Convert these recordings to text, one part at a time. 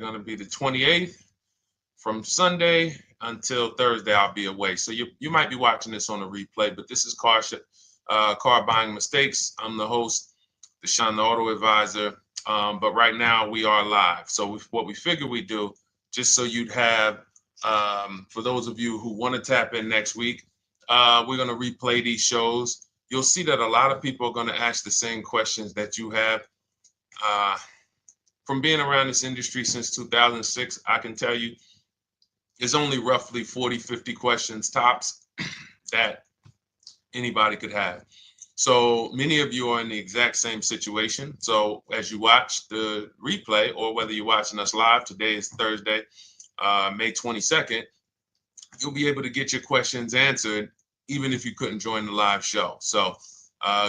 going to be the 28th. From Sunday until Thursday, I'll be away. So you might be watching this on a replay, but this is Car Buying Mistakes. I'm the host, Deshone the Auto Advisor. But right now we are live. So what we figured we'd do, just so you'd have, for those of you who want to tap in next week, we're going to replay these shows. You'll see that a lot of people are going to ask the same questions that you have. From being around this industry since 2006, I can tell you, there's only roughly 40, 50 questions tops that anybody could have. So many of you are in the exact same situation. So as you watch the replay, or whether you're watching us live, today is Thursday, May 22nd, you'll be able to get your questions answered, even if you couldn't join the live show. So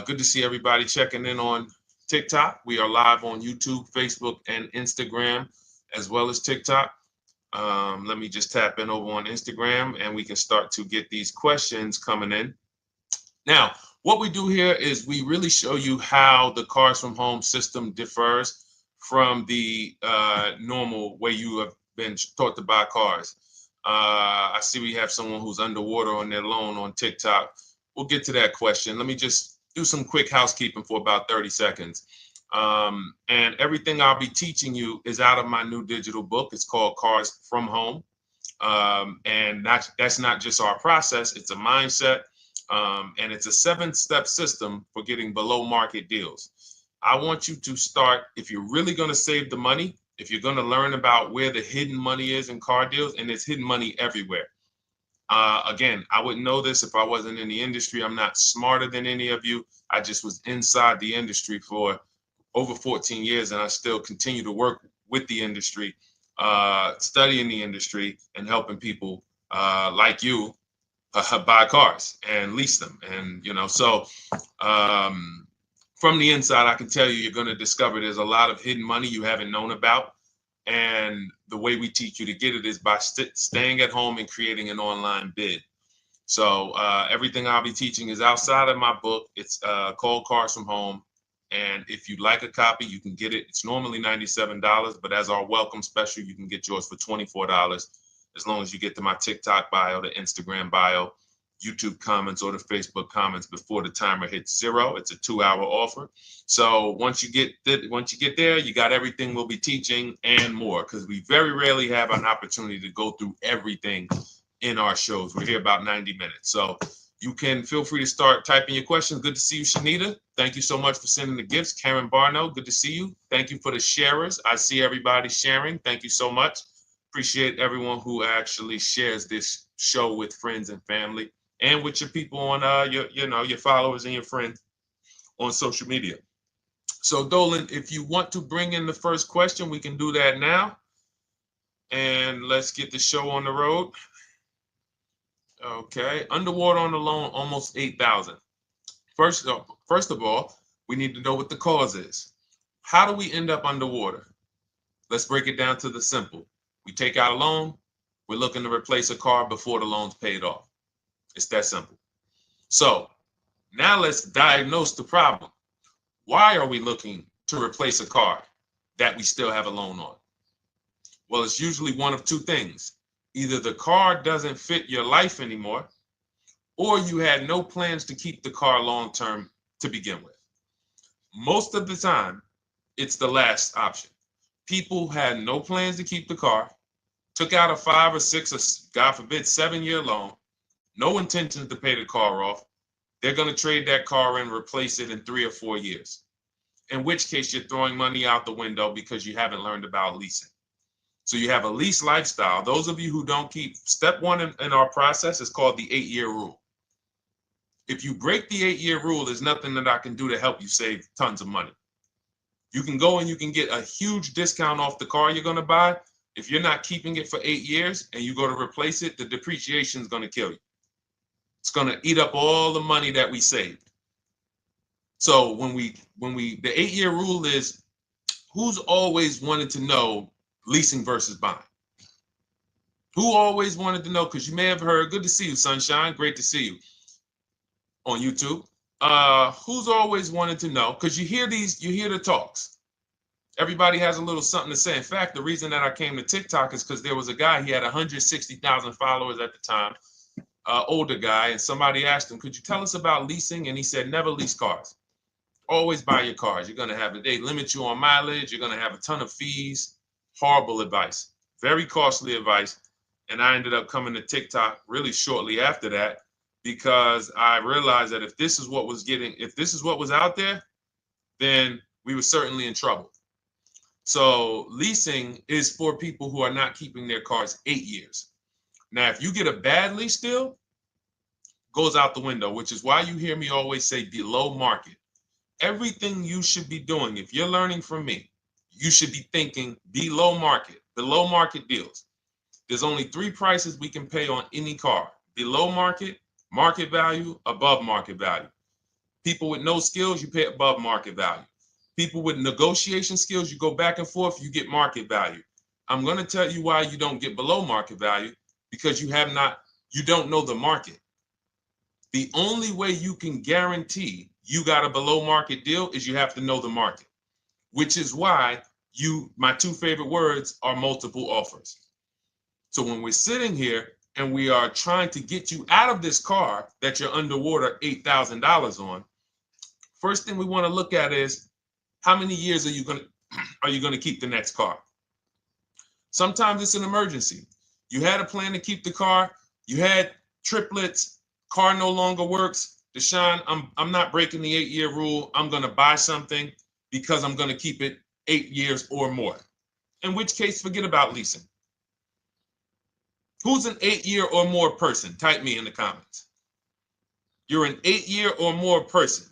good to see everybody checking in on TikTok. We are live on YouTube, Facebook, and Instagram, as well as TikTok. Let me just tap in over on Instagram and we can start to get these questions coming in. Now, what we do here is we really show you how the Cars from Home system differs from the normal way you have been taught to buy cars. I see we have someone who's underwater on their loan on TikTok. We'll get to that question. Let me just do some quick housekeeping for about 30 seconds. And everything I'll be teaching you is out of my new digital book. It's called Cars from Home. And that's not just our process, it's a mindset. And it's a 7-step system for getting below market deals. I want you to start, if you're really going to save the money, if you're going to learn about where the hidden money is in car deals, and there's hidden money everywhere. Again, I wouldn't know this if I wasn't in the industry. I'm not smarter than any of you. I just was inside the industry for over 14 years, and I still continue to work with the industry, studying the industry and helping people like you buy cars and lease them. And, so from the inside, I can tell you, you're going to discover there's a lot of hidden money you haven't known about. And the way we teach you to get it is by staying at home and creating an online bid. So everything I'll be teaching is outside of my book. It's called Cars from Home. And if you'd like a copy, you can get it. It's normally $97, but as our welcome special, you can get yours for $24, as long as you get to my TikTok bio, the Instagram bio, YouTube comments, or the Facebook comments before the timer hits 0. It's a 2-hour offer. So once you get there, you got everything we'll be teaching and more, because we very rarely have an opportunity to go through everything in our shows. We're here about 90 minutes. So you can feel free to start typing your questions. Good to see you, Shanita. Thank you so much for sending the gifts. Karen Barno, good to see you. Thank you for the sharers. I see everybody sharing. Thank you so much. Appreciate everyone who actually shares this show with friends and family, and with your people on your followers and your friends on social media. So Dolan, if you want to bring in the first question, we can do that now. And let's get the show on the road. Okay, underwater on the loan, almost 8,000. First of all, we need to know what the cause is. How do we end up underwater? Let's break it down to the simple. We take out a loan, we're looking to replace a car before the loan's paid off. It's that simple. So now let's diagnose the problem. Why are we looking to replace a car that we still have a loan on? Well, it's usually one of two things. Either the car doesn't fit your life anymore, or you had no plans to keep the car long-term to begin with. Most of the time, it's the last option. People had no plans to keep the car, took out a 5 or 6 or God forbid 7-year loan, no intentions to pay the car off. They're going to trade that car in, replace it in 3 or 4 years. In which case you're throwing money out the window because you haven't learned about leasing. So you have a lease lifestyle. Those of you who don't keep, step 1 in our process is called the 8-year rule. If you break the 8-year rule, there's nothing that I can do to help you save tons of money. You can go and you can get a huge discount off the car you're going to buy. If you're not keeping it for 8 years and you go to replace it, the depreciation is going to kill you. It's going to eat up all the money that we saved. So the 8-year rule is, who's always wanted to know leasing versus buying? Who always wanted to know? Because you may have heard, good to see you, Sunshine. Great to see you on YouTube. Who's always wanted to know? Because you hear the talks. Everybody has a little something to say. In fact, the reason that I came to TikTok is because there was a guy, he had 160,000 followers at the time, older guy, and somebody asked him, could you tell us about leasing? And he said, never lease cars. Always buy your cars. You're going to have they limit you on mileage. You're going to have a ton of fees. Horrible advice. Very costly advice. And I ended up coming to TikTok really shortly after that because I realized that if this is what was out there, then we were certainly in trouble. So leasing is for people who are not keeping their cars 8 years. Now, if you get a bad lease deal, goes out the window, which is why you hear me always say below market. Everything you should be doing, if you're learning from me, you should be thinking below market deals. There's only 3 prices we can pay on any car: below market, market value, above market value. People with no skills, you pay above market value. People with negotiation skills, you go back and forth, you get market value. I'm going to tell you why you don't get below market value, because you don't know the market. The only way you can guarantee you got a below market deal is you have to know the market, which is why my 2 favorite words are multiple offers. So when we're sitting here and we are trying to get you out of this car that you're underwater $8,000 on, first thing we want to look at is how many years are you going to keep the next car? Sometimes it's an emergency. You had a plan to keep the car, you had triplets, car no longer works. Deshone, I'm not breaking the 8-year rule. I'm going to buy something because I'm going to keep it 8 years or more. In which case, forget about leasing. Who's an 8-year or more person? Type me in the comments. You're an 8-year or more person.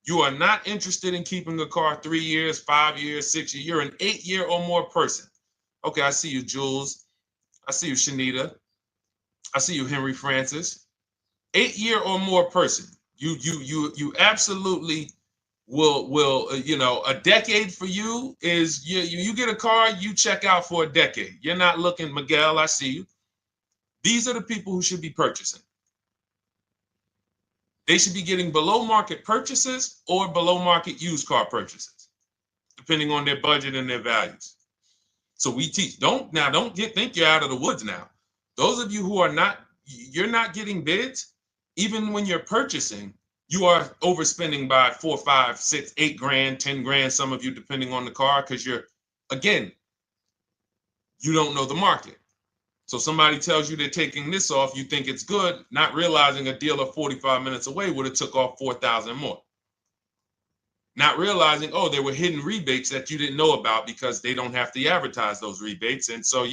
You are not interested in keeping a car 3 years, 5 years, 6 years. You're an 8-year or more person. Okay, I see you, Jules. I see you, Shanita. I see you, Henry Francis. 8-year or more person. You absolutely will a decade for you is you get a car, you check out for a decade. You're not looking, Miguel, I see you. These are the people who should be purchasing. They should be getting below market purchases or below market used car purchases, depending on their budget and their values. So we teach, think you're out of the woods now. Those of you who you're not getting bids, even when you're purchasing, you are overspending by 4, 5, 6, 8 grand, 10 grand, some of you, depending on the car, because you don't know the market. So somebody tells you they're taking this off, you think it's good, not realizing a dealer 45 minutes away would have took off 4,000 more. Not realizing, there were hidden rebates that you didn't know about because they don't have to advertise those rebates. And so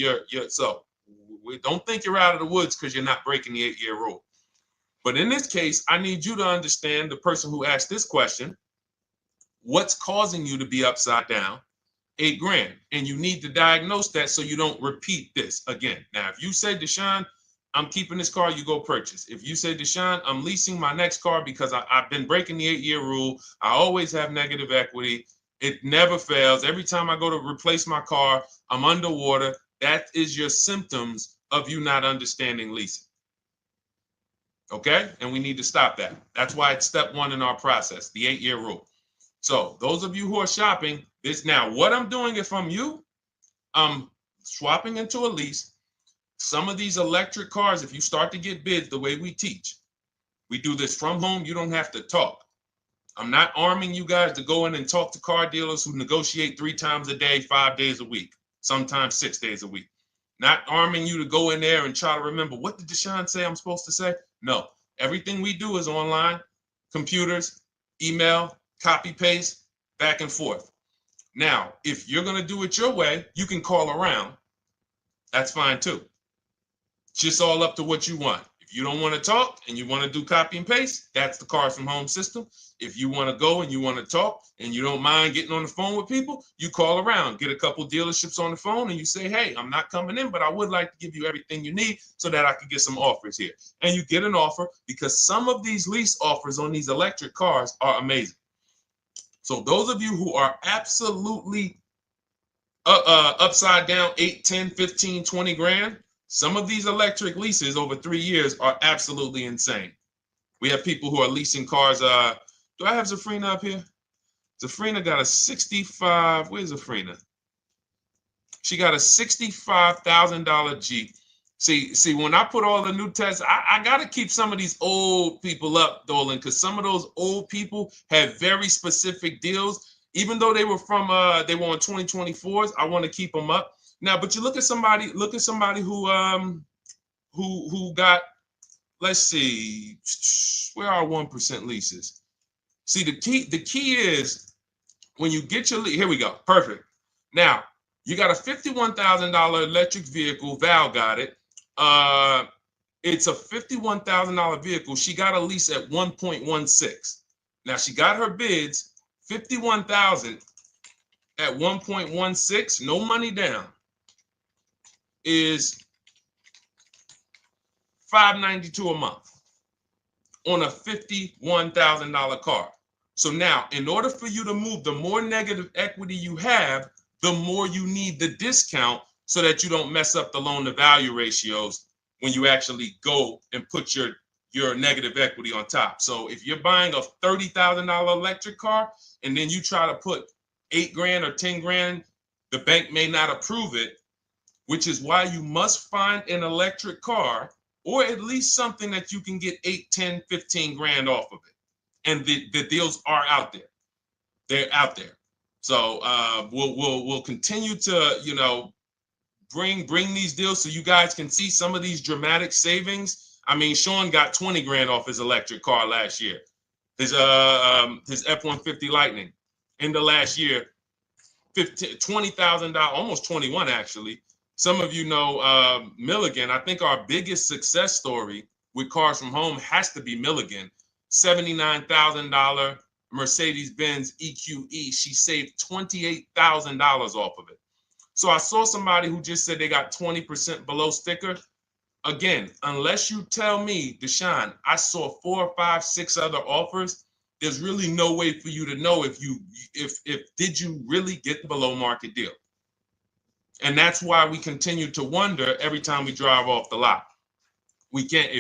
we don't think you're out of the woods because you're not breaking the 8-year rule. But in this case, I need you to understand, the person who asked this question, what's causing you to be upside down 8 grand? And you need to diagnose that so you don't repeat this again. Now, if you say, Deshone, I'm keeping this car, you go purchase. If you say, Deshone, I'm leasing my next car because I've been breaking the 8-year rule, I always have negative equity, it never fails. Every time I go to replace my car, I'm underwater. That is your symptoms of you not understanding leasing. Okay? And we need to stop that. That's why it's step 1 in our process, the 8-year rule. So those of you who are shopping this now, what I'm doing, if I'm you, I'm swapping into a lease. Some of these electric cars, if you start to get bids the way we teach, we do this from home. You don't have to talk. I'm not arming you guys to go in and talk to car dealers who negotiate 3 times a day, 5 days a week, sometimes 6 days a week. Not arming you to go in there and try to remember, what did Deshone say I'm supposed to say? No, everything we do is online, computers, email, copy, paste, back and forth. Now, if you're going to do it your way, you can call around. That's fine too. It's just all up to what you want. If you don't want to talk and you want to do copy and paste, that's the Cars from Home system. If you want to go and you want to talk and you don't mind getting on the phone with people, you call around, get a couple dealerships on the phone, and you say, hey, I'm not coming in, but I would like to give you everything you need so that I can get some offers here. And you get an offer, because some of these lease offers on these electric cars are amazing. So those of you who are absolutely upside down 8, 10, 15, 20 grand, some of these electric leases over 3 years are absolutely insane. We have people who are leasing cars. Do I have Zafrina up here? Zafrina got a 65. Where's Zafrina? She got a $65,000 Jeep. See, when I put all the new tests, I got to keep some of these old people up, Dolan, because some of those old people have very specific deals. Even though they were on 2024s, I want to keep them up. Now, but you look at somebody who got, let's see, where are 1% leases? See, the key is when you get your lease, here we go, perfect. Now, you got a $51,000 electric vehicle, Val got it. It's a $51,000 vehicle. She got a lease at 1.16. Now she got her bids, 51,000 at 1.16, no money down, is $592 a month on a $51,000 car. So now, in order for you to move, the more negative equity you have, the more you need the discount so that you don't mess up the loan to value ratios when you actually go and put your negative equity on top. So if you're buying a $30,000 electric car and then you try to put $8,000 or $10,000, the bank may not approve it, which is why you must find an electric car or at least something that you can get 8, 10, 15 grand off of it. And the deals are out there. They're out there. So we'll continue to, bring these deals so you guys can see some of these dramatic savings. I mean, Sean got 20 grand off his electric car last year. His F-150 Lightning in the last year, $20,000, almost 21 actually. Some of you know Milligan. I think our biggest success story with Cars from Home has to be Milligan. $79,000 Mercedes-Benz EQE. She saved $28,000 off of it. So I saw somebody who just said they got 20% below sticker. Again, unless you tell me, Deshone, I saw 4, 5, 6 other offers, there's really no way for you to know if did you really get the below market deal. And that's why we continue to wonder every time we drive off the lot. We can't,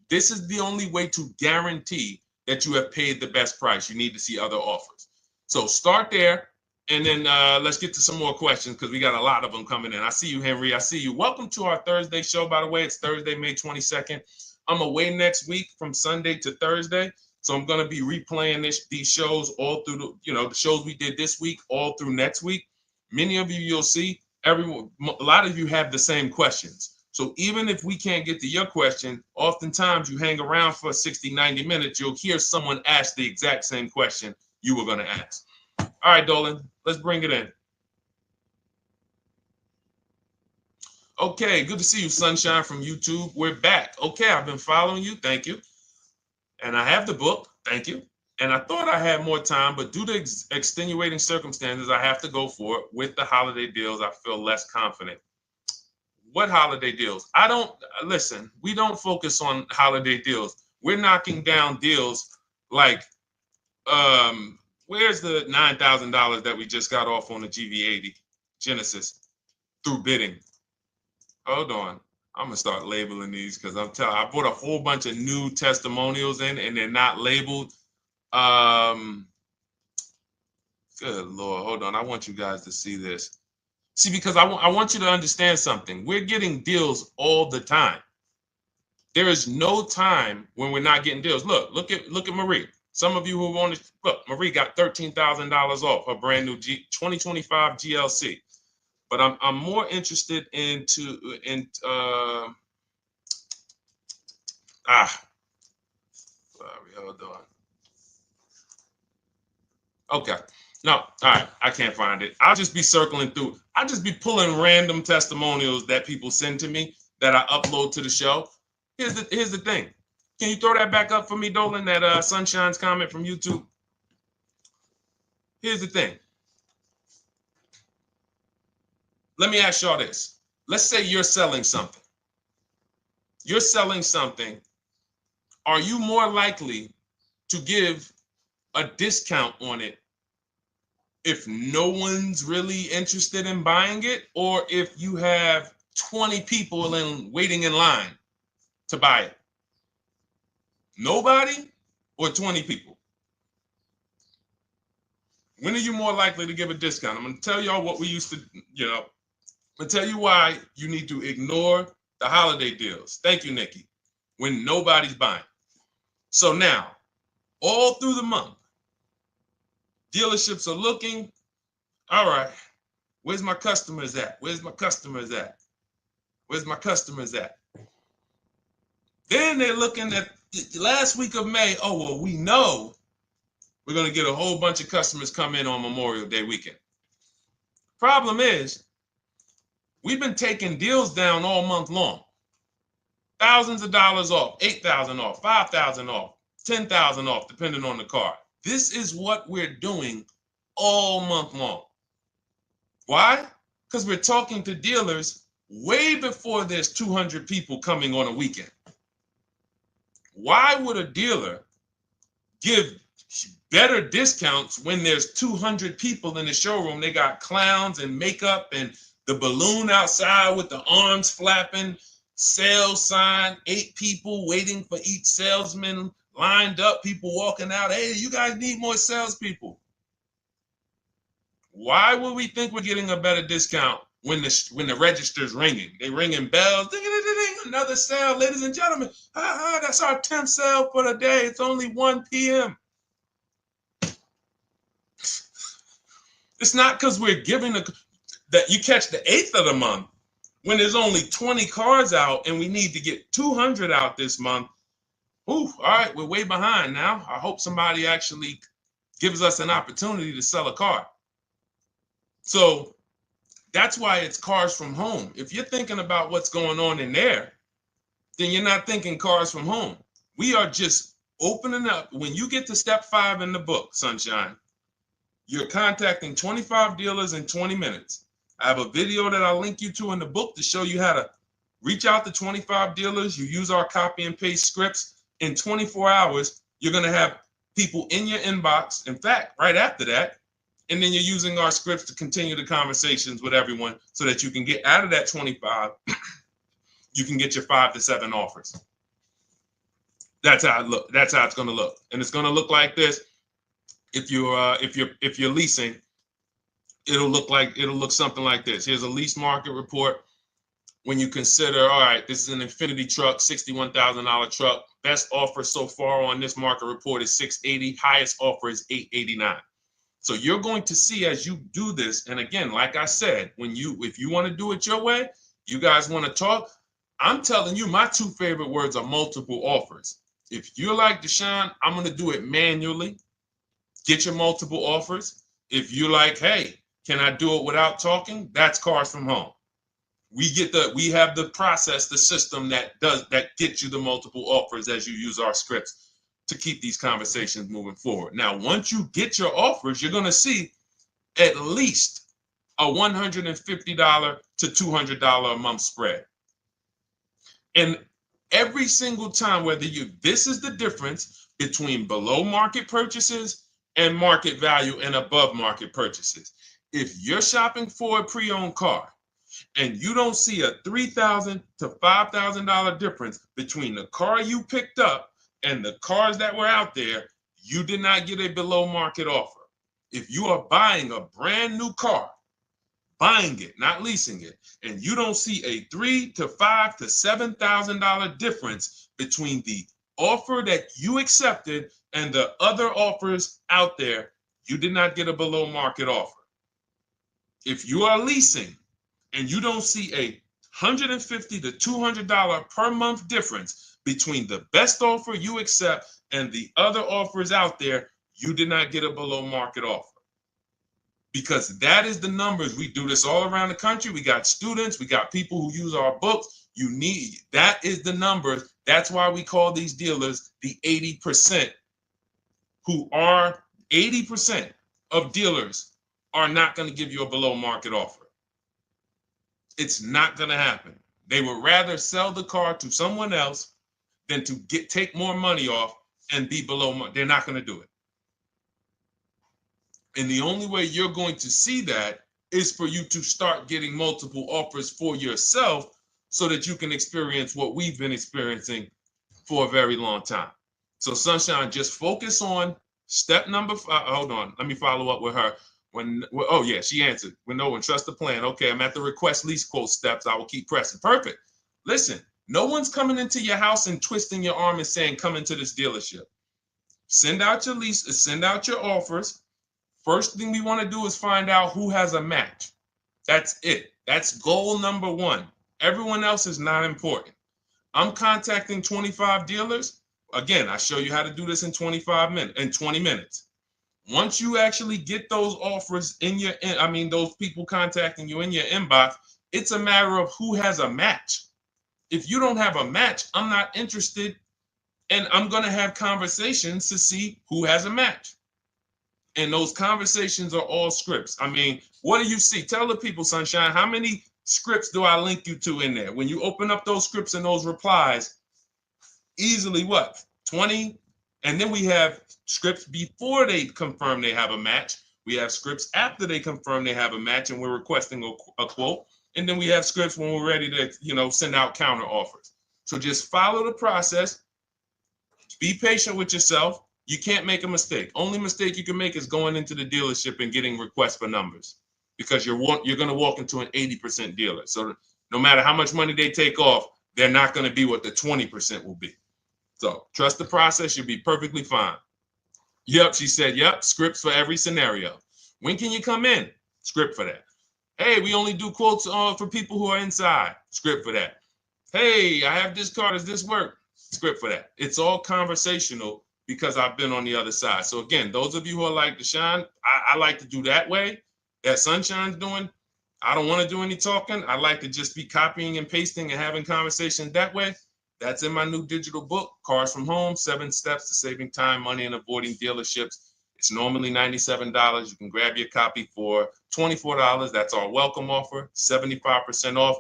this is the only way to guarantee that you have paid the best price. You need to see other offers. So start there. And then let's get to some more questions because we got a lot of them coming in. I see you, Henry. I see you. Welcome to our Thursday show, by the way. It's Thursday, May 22nd. I'm away next week from Sunday to Thursday. So I'm going to be replaying these shows all through, the shows we did this week, all through next week. Many of you, you'll see, a lot of you have the same questions. So even if we can't get to your question, oftentimes you hang around for 60, 90 minutes, you'll hear someone ask the exact same question you were going to ask. All right, Dolan, let's bring it in. Okay, good to see you, Sunshine from YouTube. We're back. Okay, I've been following you. Thank you. And I have the book. Thank you. And I thought I had more time, but due to extenuating circumstances, I have to go for it. With the holiday deals, I feel less confident. What holiday deals? Listen, we don't focus on holiday deals. We're knocking down deals like, where's the $9,000 that we just got off on the GV80 Genesis through bidding? Hold on. I'm going to start labeling these because I bought a whole bunch of new testimonials in and they're not labeled. Good Lord. Hold on. I want you guys to see this. See, because I want you to understand something. We're getting deals all the time. There is no time when we're not getting deals. Look at Marie. Some of you who want to look, Marie got $13,000 off her brand new 2025 GLC. But I'm more interested sorry, hold on. Okay. No, all right, I can't find it. I'll just be circling through. I'll just be pulling random testimonials that people send to me that I upload to the show. Here's the thing. Can you throw that back up for me, Dolan, that Sunshine's comment from YouTube? Here's the thing. Let me ask y'all this. Let's say you're selling something. You're selling something. Are you more likely to give a discount on it if no one's really interested in buying it, or if you have 20 people waiting in line to buy it? Nobody or 20 people? When are you more likely to give a discount? I'm going to tell y'all what we used to, I'm going to tell you why you need to ignore the holiday deals. Thank you, Nikki. When nobody's buying. So now, all through the month, dealerships are looking, all right, where's my customers at? Where's my customers at? Where's my customers at? Then they're looking at the last week of May. Oh, well, we know we're going to get a whole bunch of customers come in on Memorial Day weekend. Problem is, we've been taking deals down all month long. Thousands of dollars off, 8,000 off, 5,000 off, 10,000 off, depending on the car. This is what we're doing all month long. Why? Because we're talking to dealers way before there's 200 people coming on a weekend. Why would a dealer give better discounts when there's 200 people in the showroom? They got clowns and makeup and the balloon outside with the arms flapping, sales sign, 8 people waiting for each salesman lined up, people walking out. Hey, you guys need more salespeople. Why would we think we're getting a better discount when the register's ringing? They ringing bells, ding, ding, ding, ding, another sale, ladies and gentlemen. That's our 10th sale for the day. It's only 1 p.m. It's not because we're giving that you catch the 8th of the month when there's only 20 cars out and we need to get 200 out this month. Ooh, all right, we're way behind now. I hope somebody actually gives us an opportunity to sell a car. So that's why it's cars from home. If you're thinking about what's going on in there, then you're not thinking cars from home. We are just opening up. When you get to step 5 in the book, Sunshine, you're contacting 25 dealers in 20 minutes. I have a video that I'll link you to in the book to show you how to reach out to 25 dealers. You use our copy and paste scripts. In 24 hours, you're going to have people in your inbox. In fact, right after that, and then you're using our scripts to continue the conversations with everyone so that you can get out of that 25, you can get your 5 to 7 offers. That's how it look. That's how it's going to look. And it's going to look like this. If you're leasing, it'll look something like this. Here's a lease market report. When you consider, all right, this is an Infinity truck, $61,000 truck. Best offer so far on this market report is $680. Highest offer is $889. So you're going to see as you do this, and again, like I said, if you want to do it your way, you guys want to talk, I'm telling you, my 2 favorite words are multiple offers. If you're like Deshone, I'm going to do it manually. Get your multiple offers. If you're like, hey, can I do it without talking? That's cars from home. We have the process, the system that gets you the multiple offers as you use our scripts to keep these conversations moving forward. Now, once you get your offers, you're going to see at least a $150 to $200 a month spread. And every single time, this is the difference between below market purchases and market value and above market purchases. If you're shopping for a pre-owned car and you don't see a $3,000 to $5,000 difference between the car you picked up and the cars that were out there, you did not get a below market offer. If you are buying a brand new car, buying it, not leasing it, and you don't see a $3,000 to $5,000 to $7,000 difference between the offer that you accepted and the other offers out there, you did not get a below market offer. If you are leasing and you don't see a $150 to $200 per month difference between the best offer you accept and the other offers out there, you did not get a below market offer. Because that is the numbers. We do this all around the country. We got students, we got people who use our books. That is the numbers. That's why we call these dealers the 80%, who are 80% of dealers are not going to give you a below market offer. It's not going to happen. They would rather sell the car to someone else than to take more money off and be below market. They're not going to do it. And the only way you're going to see that is for you to start getting multiple offers for yourself so that you can experience what we've been experiencing for a very long time. So Sunshine, just focus on Step number 5. Hold on. Let me follow up with her. Oh yeah, she answered. When trust the plan. Okay, I'm at the request lease quote steps. I will keep pressing. Perfect. Listen, no one's coming into your house and twisting your arm and saying, come into this dealership. Send out your lease, send out your offers. First thing we want to do is find out who has a match. That's it. That's goal number 1. Everyone else is not important. I'm contacting 25 dealers. Again, I show you how to do this in 20 minutes. Once you actually get those offers those people contacting you in your inbox, it's a matter of who has a match. If you don't have a match, I'm not interested, and I'm going to have conversations to see who has a match. And those conversations are all scripts. I mean, what do you see? Tell the people, Sunshine, how many scripts do I link you to in there? When you open up those scripts and those replies, easily what? 20? And then we have scripts before they confirm they have a match. We have scripts after they confirm they have a match and we're requesting a quote. And then we have scripts when we're ready to, send out counter offers. So just follow the process. Be patient with yourself. You can't make a mistake. Only mistake you can make is going into the dealership and getting requests for numbers, because you're going to walk into an 80% dealer. So no matter how much money they take off, they're not going to be what the 20% will be. So trust the process. You'll be perfectly fine. Yep, she said, yep, scripts for every scenario. When can you come in? Script for that. Hey, we only do quotes for people who are inside. Script for that. Hey, I have this car. Does this work? Script for that. It's all conversational because I've been on the other side. So again, those of you who are like Deshone, I like to do that way, that Sunshine's doing. I don't want to do any talking. I like to just be copying and pasting and having conversations that way. That's in my new digital book, Cars from Home, 7 Steps to Saving Time, Money, and Avoiding Dealerships. It's normally $97. You can grab your copy for $24. That's our welcome offer, 75% off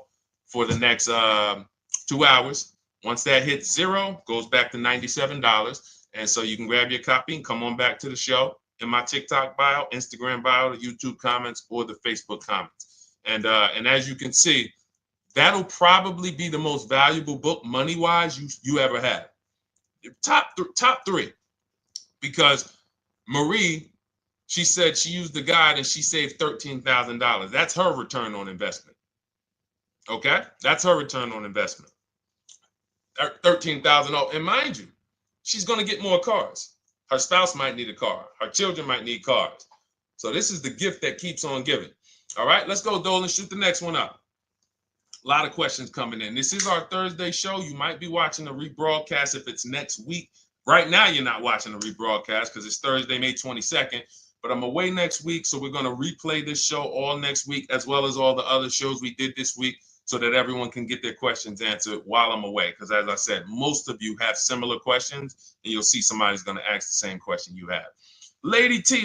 for the next 2 hours. Once that hits 0, goes back to $97. And so you can grab your copy and come on back to the show in my TikTok bio, Instagram bio, the YouTube comments, or the Facebook comments. And as you can see, that'll probably be the most valuable book money-wise you ever had. Top 3. Because Marie, she said she used the guide and she saved $13,000. That's her return on investment. Okay? That's her return on investment. $13,000. And mind you, she's going to get more cars. Her spouse might need a car. Her children might need cars. So this is the gift that keeps on giving. All right, let's go, Dolan. Shoot the next one up. A lot of questions coming in. This is our Thursday show. You might be watching the rebroadcast if it's next week. Right now, you're not watching the rebroadcast because it's Thursday, May 22nd. But I'm away next week, so we're going to replay this show all next week, as well as all the other shows we did this week, so that everyone can get their questions answered while I'm away. Because as I said, most of you have similar questions, and you'll see somebody's going to ask the same question you have. Lady T,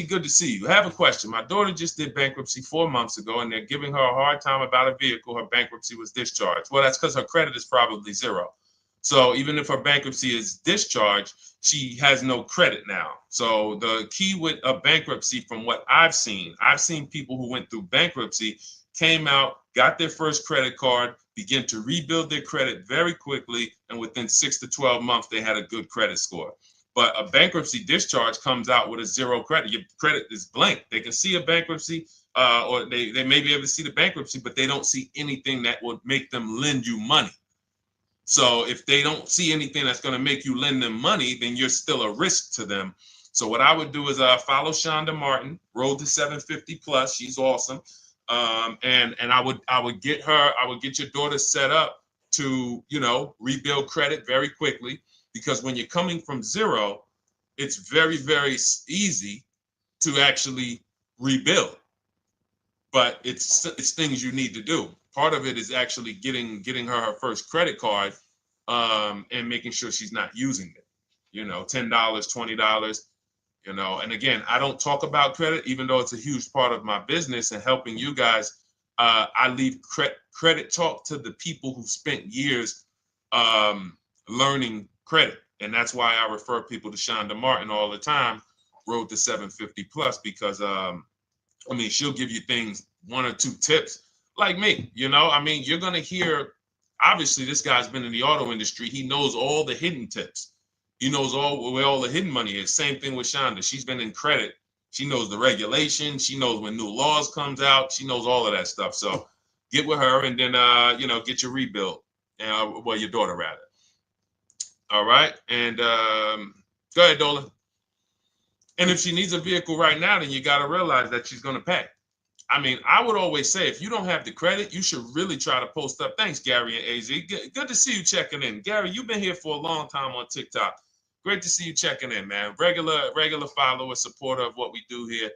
good to see you. I have a question. My daughter just did bankruptcy 4 months ago, and they're giving her a hard time about a vehicle. Her bankruptcy was discharged. Well, that's because her credit is probably 0. So even if her bankruptcy is discharged, she has no credit now. So the key with a bankruptcy, from what I've seen people who went through bankruptcy, came out, got their first credit card, began to rebuild their credit very quickly, and within 6 to 12 months, they had a good credit score. But a bankruptcy discharge comes out with a 0 credit. Your credit is blank. They can see a bankruptcy, or they may be able to see the bankruptcy, but they don't see anything that would make them lend you money. So if they don't see anything that's going to make you lend them money, then you're still a risk to them. So what I would do is follow Shonda Martin, Road to 750 Plus. She's awesome. And I would get your daughter set up to, rebuild credit very quickly, because when you're coming from 0, it's very, very easy to actually rebuild. But it's things you need to do. Part of it is actually getting her first credit card, and making sure she's not using it. $10, $20. And again, I don't talk about credit, even though it's a huge part of my business and helping you guys. I leave credit talk to the people who spent years learning credit. And that's why I refer people to Shonda Martin all the time, Road to 750 Plus, because she'll give you things, 1 or 2 tips, like me. You're going to hear, obviously, this guy's been in the auto industry. He knows all the hidden tips, He knows where all the hidden money is. Same thing with Shonda. She's been in credit. She knows the regulation. She knows when new laws comes out. She knows all of that stuff. So get with her and then, get your rebuild. Well, your daughter rather. All right. And go ahead, Dolan. And if she needs a vehicle right now, then you got to realize that she's going to pay. I mean, I would always say if you don't have the credit, you should really try to post up. Thanks, Gary and AZ. Good to see you checking in. Gary, you've been here for a long time on TikTok. Great to see you checking in, man. Regular follower, supporter of what we do here.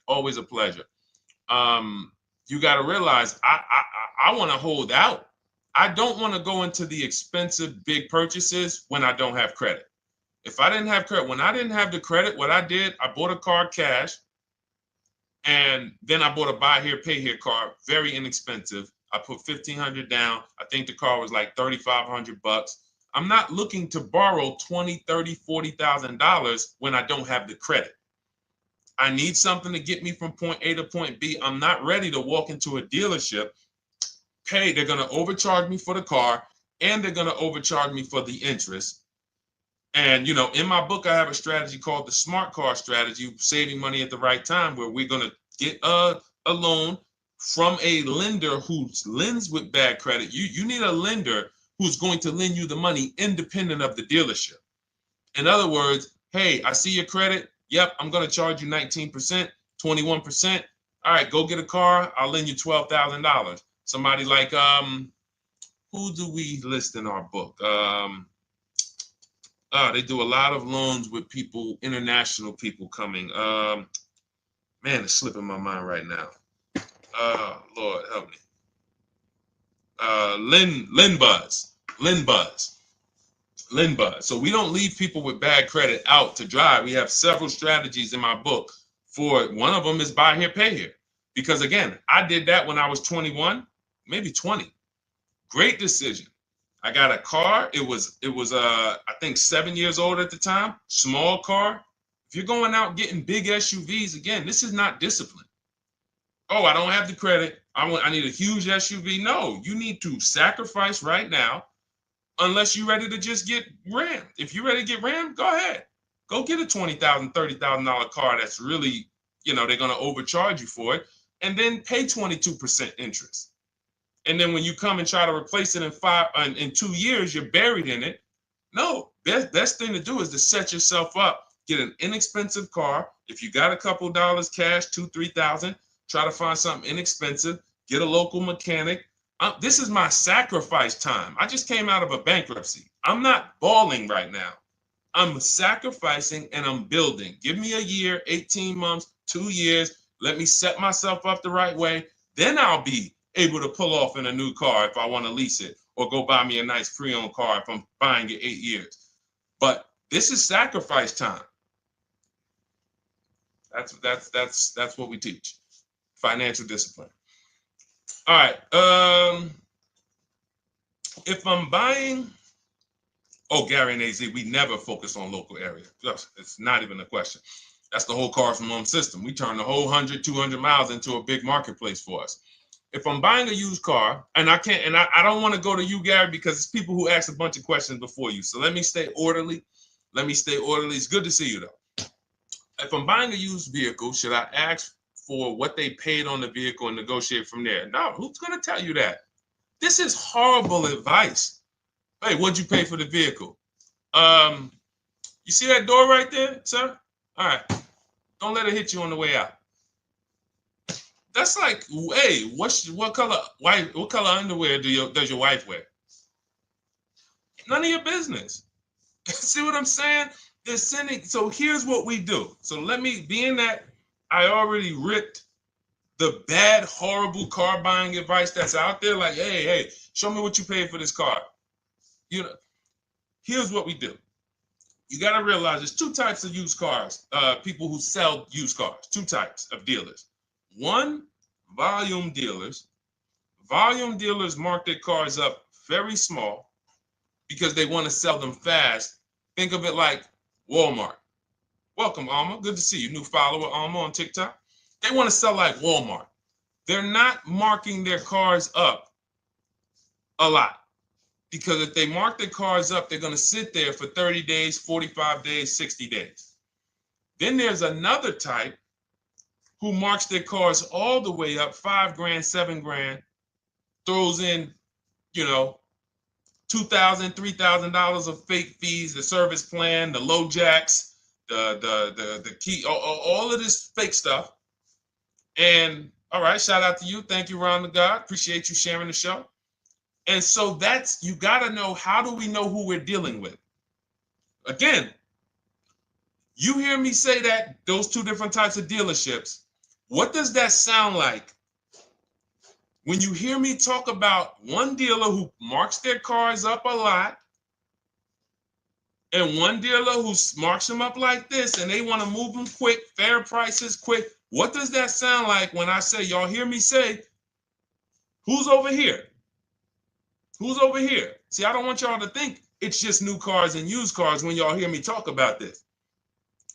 Always a pleasure. You got to realize I want to hold out. I don't want to go into the expensive big purchases when I don't have credit. If I didn't have credit, when I didn't have the credit, what I did, I bought a car cash, and then I bought a buy here, pay here card, very inexpensive. I put $1,500 down. I think the car was like $3,500. I'm not looking to borrow $20,000, $30,000, $40,000 when I don't have the credit. I need something to get me from point A to point B. I'm not ready to walk into a dealership, pay. They're going to overcharge me for the car, and they're going to overcharge me for the interest. And, in my book, I have a strategy called the smart car strategy, saving money at the right time, where we're going to get a loan from a lender who lends with bad credit. You need a lender who's going to lend you the money independent of the dealership. In other words, hey, I see your credit. Yep, I'm going to charge you 19%, 21%. All right, go get a car. I'll lend you $12,000. Somebody like, who do we list in our book? They do a lot of loans with people, international people coming. Man, it's slipping my mind right now. Lord help me. Linbuzz. So we don't leave people with bad credit out to dry. We have several strategies in my book for it. One of them is buy here, pay here. Because again, I did that when I was 21, maybe 20. Great decision. I got a car. It was I think 7 years old at the time. Small car. If you're going out getting big SUVs, again, this is not discipline. Oh, I don't have the credit. I need a huge SUV. No, you need to sacrifice right now, unless you're ready to just get rammed. If you're ready to get rammed, go ahead. Go get a $20,000, $30,000 car that's really, they're going to overcharge you for it, and then pay 22% interest. And then when you come and try to replace it in 2 years, you're buried in it. No, best thing to do is to set yourself up. Get an inexpensive car. If you got a couple dollars cash, $2,000, $3,000, try to find something inexpensive. Get a local mechanic. This is my sacrifice time. I just came out of a bankruptcy. I'm not balling right now. I'm sacrificing and I'm building. Give me a year, 18 months, 2 years. Let me set myself up the right way. Then I'll be able to pull off in a new car if I want to lease it, or go buy me a nice pre-owned car if I'm buying it 8 years. But this is sacrifice time. That's what we teach. Financial discipline. All right. If I'm buying, Gary and AZ, we never focus on local area. It's not even a question. That's the whole car from home system. We turn the whole 100, 200 miles into a big marketplace for us. If I'm buying a used car, and I can't, and I don't want to go to you, Gary, because it's people who ask a bunch of questions before you. So let me stay orderly. It's good to see you, though. If I'm buying a used vehicle, should I ask for what they paid on the vehicle and negotiate from there? No, who's going to tell you that? This is horrible advice. Hey, what'd you pay for the vehicle? You see that door right there, sir? All right. Don't let it hit you on the way out. That's like, hey, what color underwear does your wife wear? None of your business. See what I'm saying? They're sending. So here's what we do. So let me, being that I already ripped the bad, horrible car buying advice that's out there, like, hey, show me what you paid for this car. Here's what we do. You got to realize there's two types of used cars, people who sell used cars, two types of dealers. One, volume dealers. Volume dealers mark their cars up very small because they want to sell them fast. Think of it like Walmart. Welcome, Alma. Good to see you. New follower, Alma, on TikTok. They want to sell like Walmart. They're not marking their cars up a lot. Because if they mark their cars up, they're going to sit there for 30 days, 45 days, 60 days. Then there's another type who marks their cars all the way up, 5 grand, 7 grand, throws in, you know, $2,000, $3,000 of fake fees, the service plan, the low jacks, the key, all of this fake stuff. And all right, shout out to you. Thank you, Ron the God. Appreciate you sharing the show. And so that's, you got to know, how do we know who we're dealing with? Again, you hear me say that, those two different types of dealerships. What does that sound like when you hear me talk about one dealer who marks their cars up a lot and one dealer who marks them up like this and they want to move them quick, fair prices, quick? What does that sound like when I say, y'all hear me say, who's over here? Who's over here? See, I don't want y'all to think it's just new cars and used cars when y'all hear me talk about this.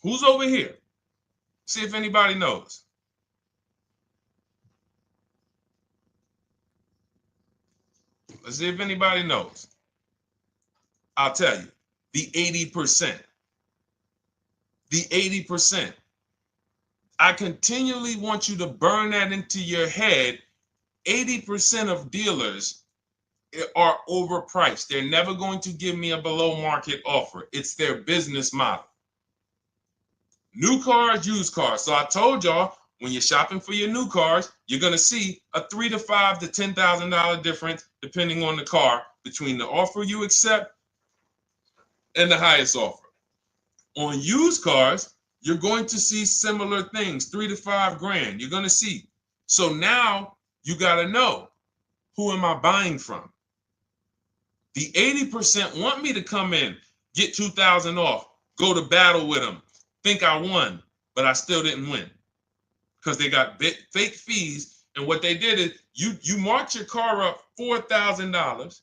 Who's over here? See if anybody knows. Let's see if anybody knows. I'll tell you, the 80%. The 80%. I continually want you to burn that into your head. 80% of dealers are overpriced. They're never going to give me a below market offer. It's their business model. New cars, used cars. So I told y'all, when you're shopping for your new cars, you're going to see a $3,000 to $5,000 to $10,000 difference, depending on the car, between the offer you accept and the highest offer. On used cars, you're going to see similar things, 3 to 5 grand. You're going to see. So now you got to know, who am I buying from? The 80% want me to come in, get 2,000 off, go to battle with them, think I won, but I still didn't win because they got fake fees. And what they did is you marked your car up $4,000,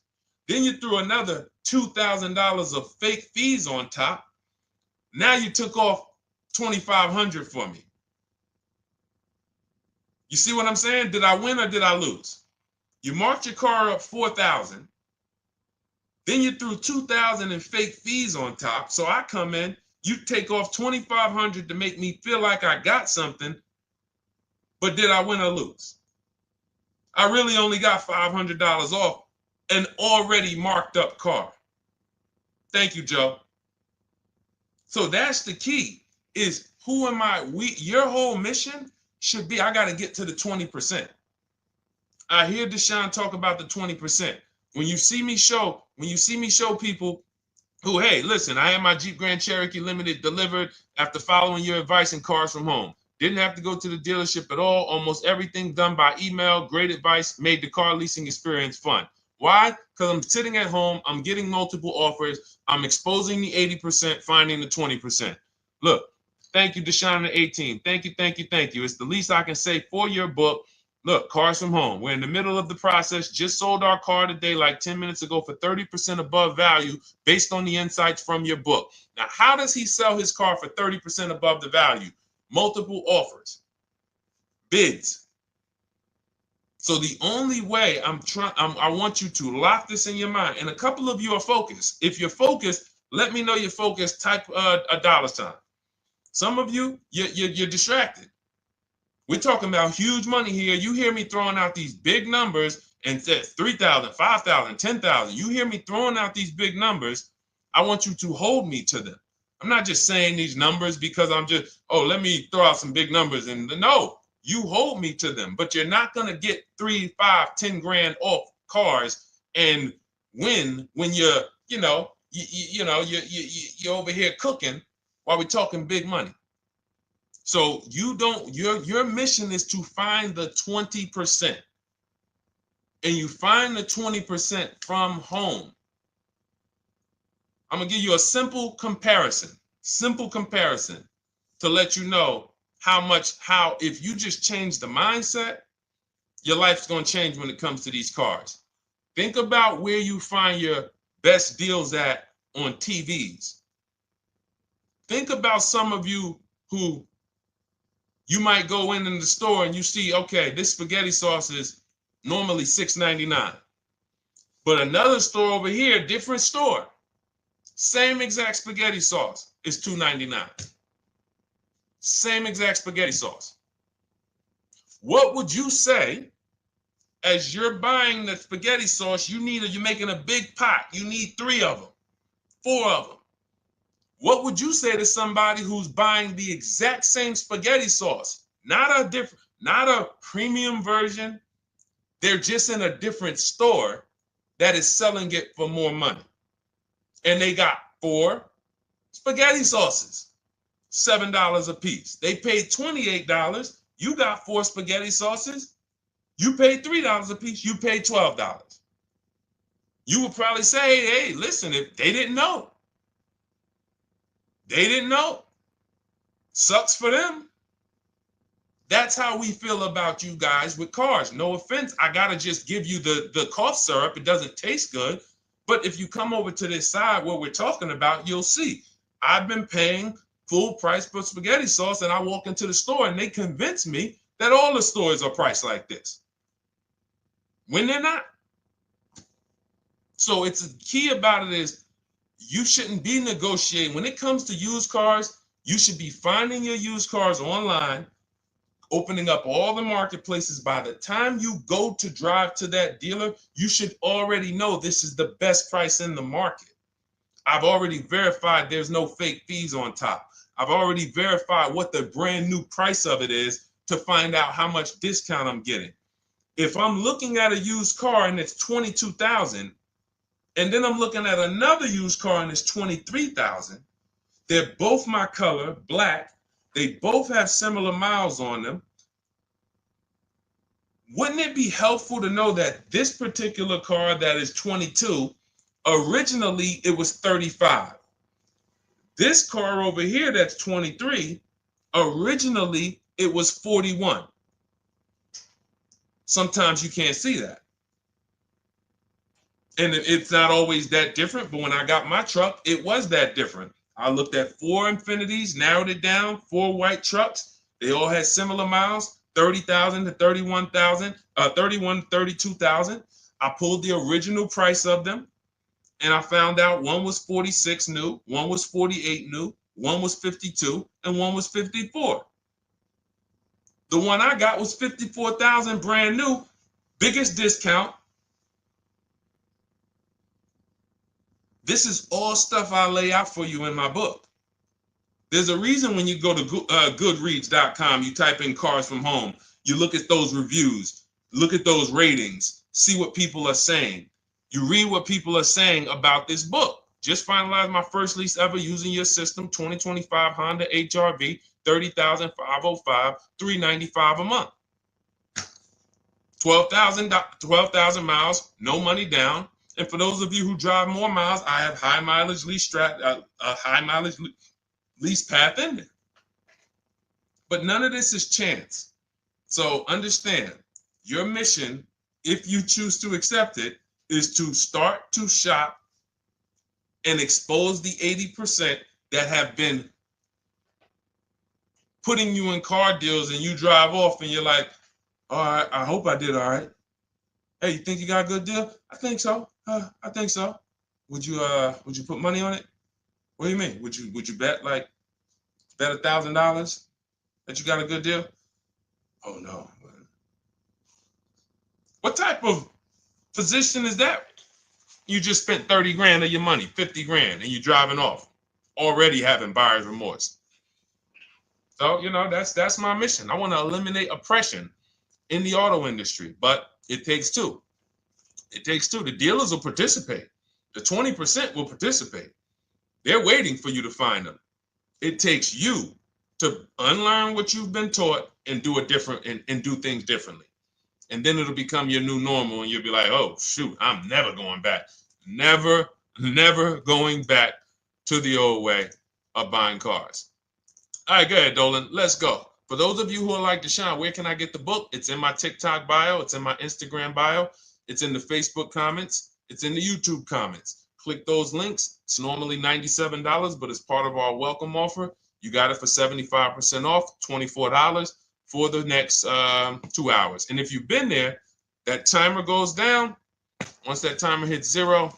then you threw another $2,000 of fake fees on top. Now you took off $2,500 for me. You see what I'm saying? Did I win or did I lose? You marked your car up $4,000. Then you threw $2,000 in fake fees on top. So I come in, you take off $2,500 to make me feel like I got something. But did I win or lose? I really only got $500 off an already marked up car. Thank you, Joe. So that's the key, is who am I? Your whole mission should be, I got to get to the 20%. I hear Deshone talk about the 20%. When you see me show people who, hey, listen, I had my Jeep Grand Cherokee Limited delivered after following your advice and cars from home. Didn't have to go to the dealership at all. Almost everything done by email. Great advice. Made the car leasing experience fun. Why? Because I'm sitting at home. I'm getting multiple offers. I'm exposing the 80%, finding the 20%. Look, thank you, Deshone the 18. Thank you, thank you, thank you. It's the least I can say for your book. Look, cars from home. We're in the middle of the process. Just sold our car today, like 10 minutes ago, for 30% above value based on the insights from your book. Now, how does he sell his car for 30% above the value? Multiple offers, bids. So the only way I want you to lock this in your mind. And a couple of you are focused. If you're focused, let me know you're focused. Type a $sign. Some of you, you're distracted. We're talking about huge money here. You hear me throwing out these big numbers and said 3,000, 5,000, 10,000. You hear me throwing out these big numbers. I want you to hold me to them. I'm not just saying these numbers because I'm just, let me throw out some big numbers. And no, you hold me to them, but you're not going to get 3, 5, 10 grand off cars and win when you're over here cooking while we're talking big money. So your mission is to find the 20%. And you find the 20% from home. I'm going to give you a simple comparison to let you know how if you just change the mindset, your life's going to change when it comes to these cars. Think about where you find your best deals at on TVs. Think about some of you who you might go in the store and you see, okay, this spaghetti sauce is normally $6.99. But another store over here, different store, same exact spaghetti sauce is $2.99. Same exact spaghetti sauce. What would you say as you're buying the spaghetti sauce? You're making a big pot. You need 3 of them, 4 of them. What would you say to somebody who's buying the exact same spaghetti sauce? Not a premium version. They're just in a different store that is selling it for more money. And they got 4 spaghetti sauces, $7 a piece. They paid $28. You got 4 spaghetti sauces. You paid $3 a piece. You paid $12. You would probably say, hey, listen, if they didn't know. They didn't know. Sucks for them. That's how we feel about you guys with cars. No offense. I got to just give you the cough syrup. It doesn't taste good. But if you come over to this side where we're talking about, you'll see. I've been paying full price for spaghetti sauce, and I walk into the store and they convince me that all the stores are priced like this, when they're not. So it's the key about it is you shouldn't be negotiating. When it comes to used cars, you should be finding your used cars online, opening up all the marketplaces. By the time you go to drive to that dealer, you should already know this is the best price in the market. I've already verified there's no fake fees on top. I've already verified what the brand new price of it is to find out how much discount I'm getting. If I'm looking at a used car and it's $22,000, and then I'm looking at another used car and it's $23,000, they're both my color, black. They both have similar miles on them. Wouldn't it be helpful to know that this particular car that is 22, originally it was 35. This car over here that's 23, originally it was 41. Sometimes you can't see that. And it's not always that different, but when I got my truck, it was that different. I looked at 4 Infinities, narrowed it down, 4 white trucks. They all had similar miles, 30,000 to 31,000, 31 to 32,000. I pulled the original price of them, and I found out one was 46 new, one was 48 new, one was 52, and one was 54. The one I got was 54,000 brand new, biggest discount. This is all stuff I lay out for you in my book. There's a reason when you go to Goodreads.com, you type in cars from home, you look at those reviews, look at those ratings, see what people are saying. You read what people are saying about this book. Just finalized my first lease ever using your system, 2025 Honda HR-V, 30,505, $395 a month. 12,000 miles, no money down. And for those of you who drive more miles, I have high mileage lease lease path in there. But none of this is chance. So understand, your mission, if you choose to accept it, is to start to shop and expose the 80% that have been putting you in car deals, and you drive off and you're like, all right, I hope I did all right. Hey, you think you got a good deal? I think so. I think so. Would you put money on it? What do you mean? Would you bet $1,000 that you got a good deal? Oh no. What type of position is that? You just spent 30 grand of your money, 50 grand, and you're driving off, already having buyer's remorse. So, that's my mission. I want to eliminate oppression in the auto industry, but it takes two. It takes two. The dealers will participate. The 20% will participate. They're waiting for you to find them. It takes you to unlearn what you've been taught and do it different and do things differently. And then it'll become your new normal, and you'll be like, oh, shoot, I'm never going back. Never going back to the old way of buying cars. All right, go ahead, Dolan. Let's go. For those of you who are like Deshone, where can I get the book? It's in my TikTok bio. It's in my Instagram bio. It's in the Facebook comments. It's in the YouTube comments. Click those links. It's normally $97, but it's part of our welcome offer. You got it for 75% off, $24 for the next 2 hours. And if you've been there, that timer goes down. Once that timer hits 0,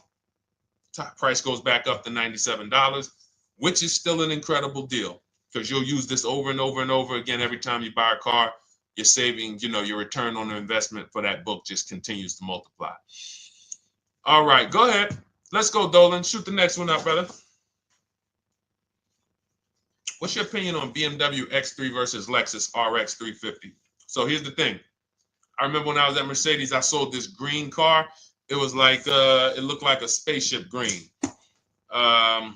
top price goes back up to $97, which is still an incredible deal because you'll use this over and over and over again every time you buy a car. You're saving, your return on the investment for that book just continues to multiply. All right, go ahead. Let's go, Dolan. Shoot the next one up, brother. What's your opinion on BMW X3 versus Lexus RX 350? So here's the thing. I remember when I was at Mercedes, I sold this green car. It was like, it looked like a spaceship green. I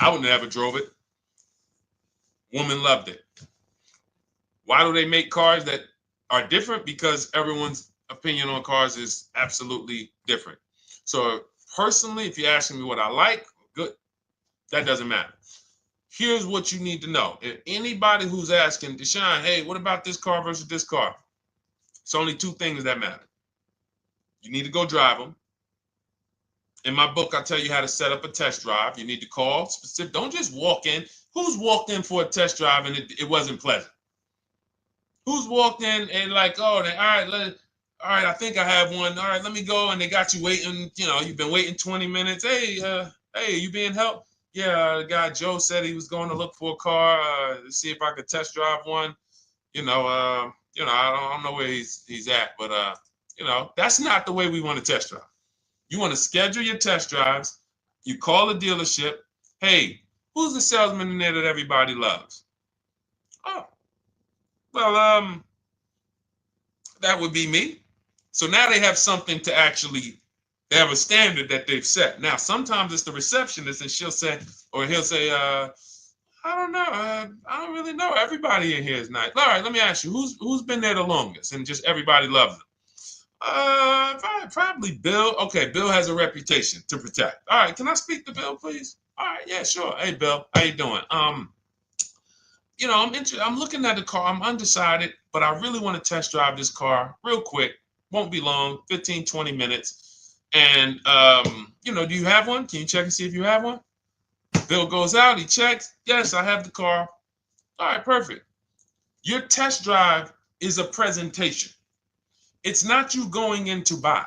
would never drove it. Woman loved it. Why do they make cars that are different? Because everyone's opinion on cars is absolutely different. So personally, if you're asking me what I like, good, that doesn't matter. Here's what you need to know. If anybody who's asking, Deshone, hey, what about this car versus this car? It's only two things that matter. You need to go drive them. In my book, I tell you how to set up a test drive. You need to call specific. Don't just walk in. Who's walked in for a test drive and it wasn't pleasant? Who's walked in and like, oh, all right, I think I have one. All right, let me go. And they got you waiting. You've been waiting 20 minutes. Hey, you being helped? Yeah, the guy Joe said he was going to look for a car to see if I could test drive one. I don't know where he's at, but that's not the way we want to test drive. You want to schedule your test drives. You call the dealership. Hey, who's the salesman in there that everybody loves? Oh, well, that would be me. So now they have something to actually, they have a standard that they've set. Now, sometimes it's the receptionist and he'll say, I don't know. I don't really know. Everybody in here is nice. All right, let me ask you, who's been there the longest? And just everybody loves them. Probably Bill. Okay, Bill has a reputation to protect. All right, can I speak to Bill, please? All right, yeah, sure. Hey, Bill, how you doing? I'm looking at the car. I'm undecided, but I really want to test drive this car real quick. Won't be long, 15, 20 minutes. And do you have one? Can you check and see if you have one? Bill goes out, he checks. Yes, I have the car. All right, perfect. Your test drive is a presentation. It's not you going in to buy.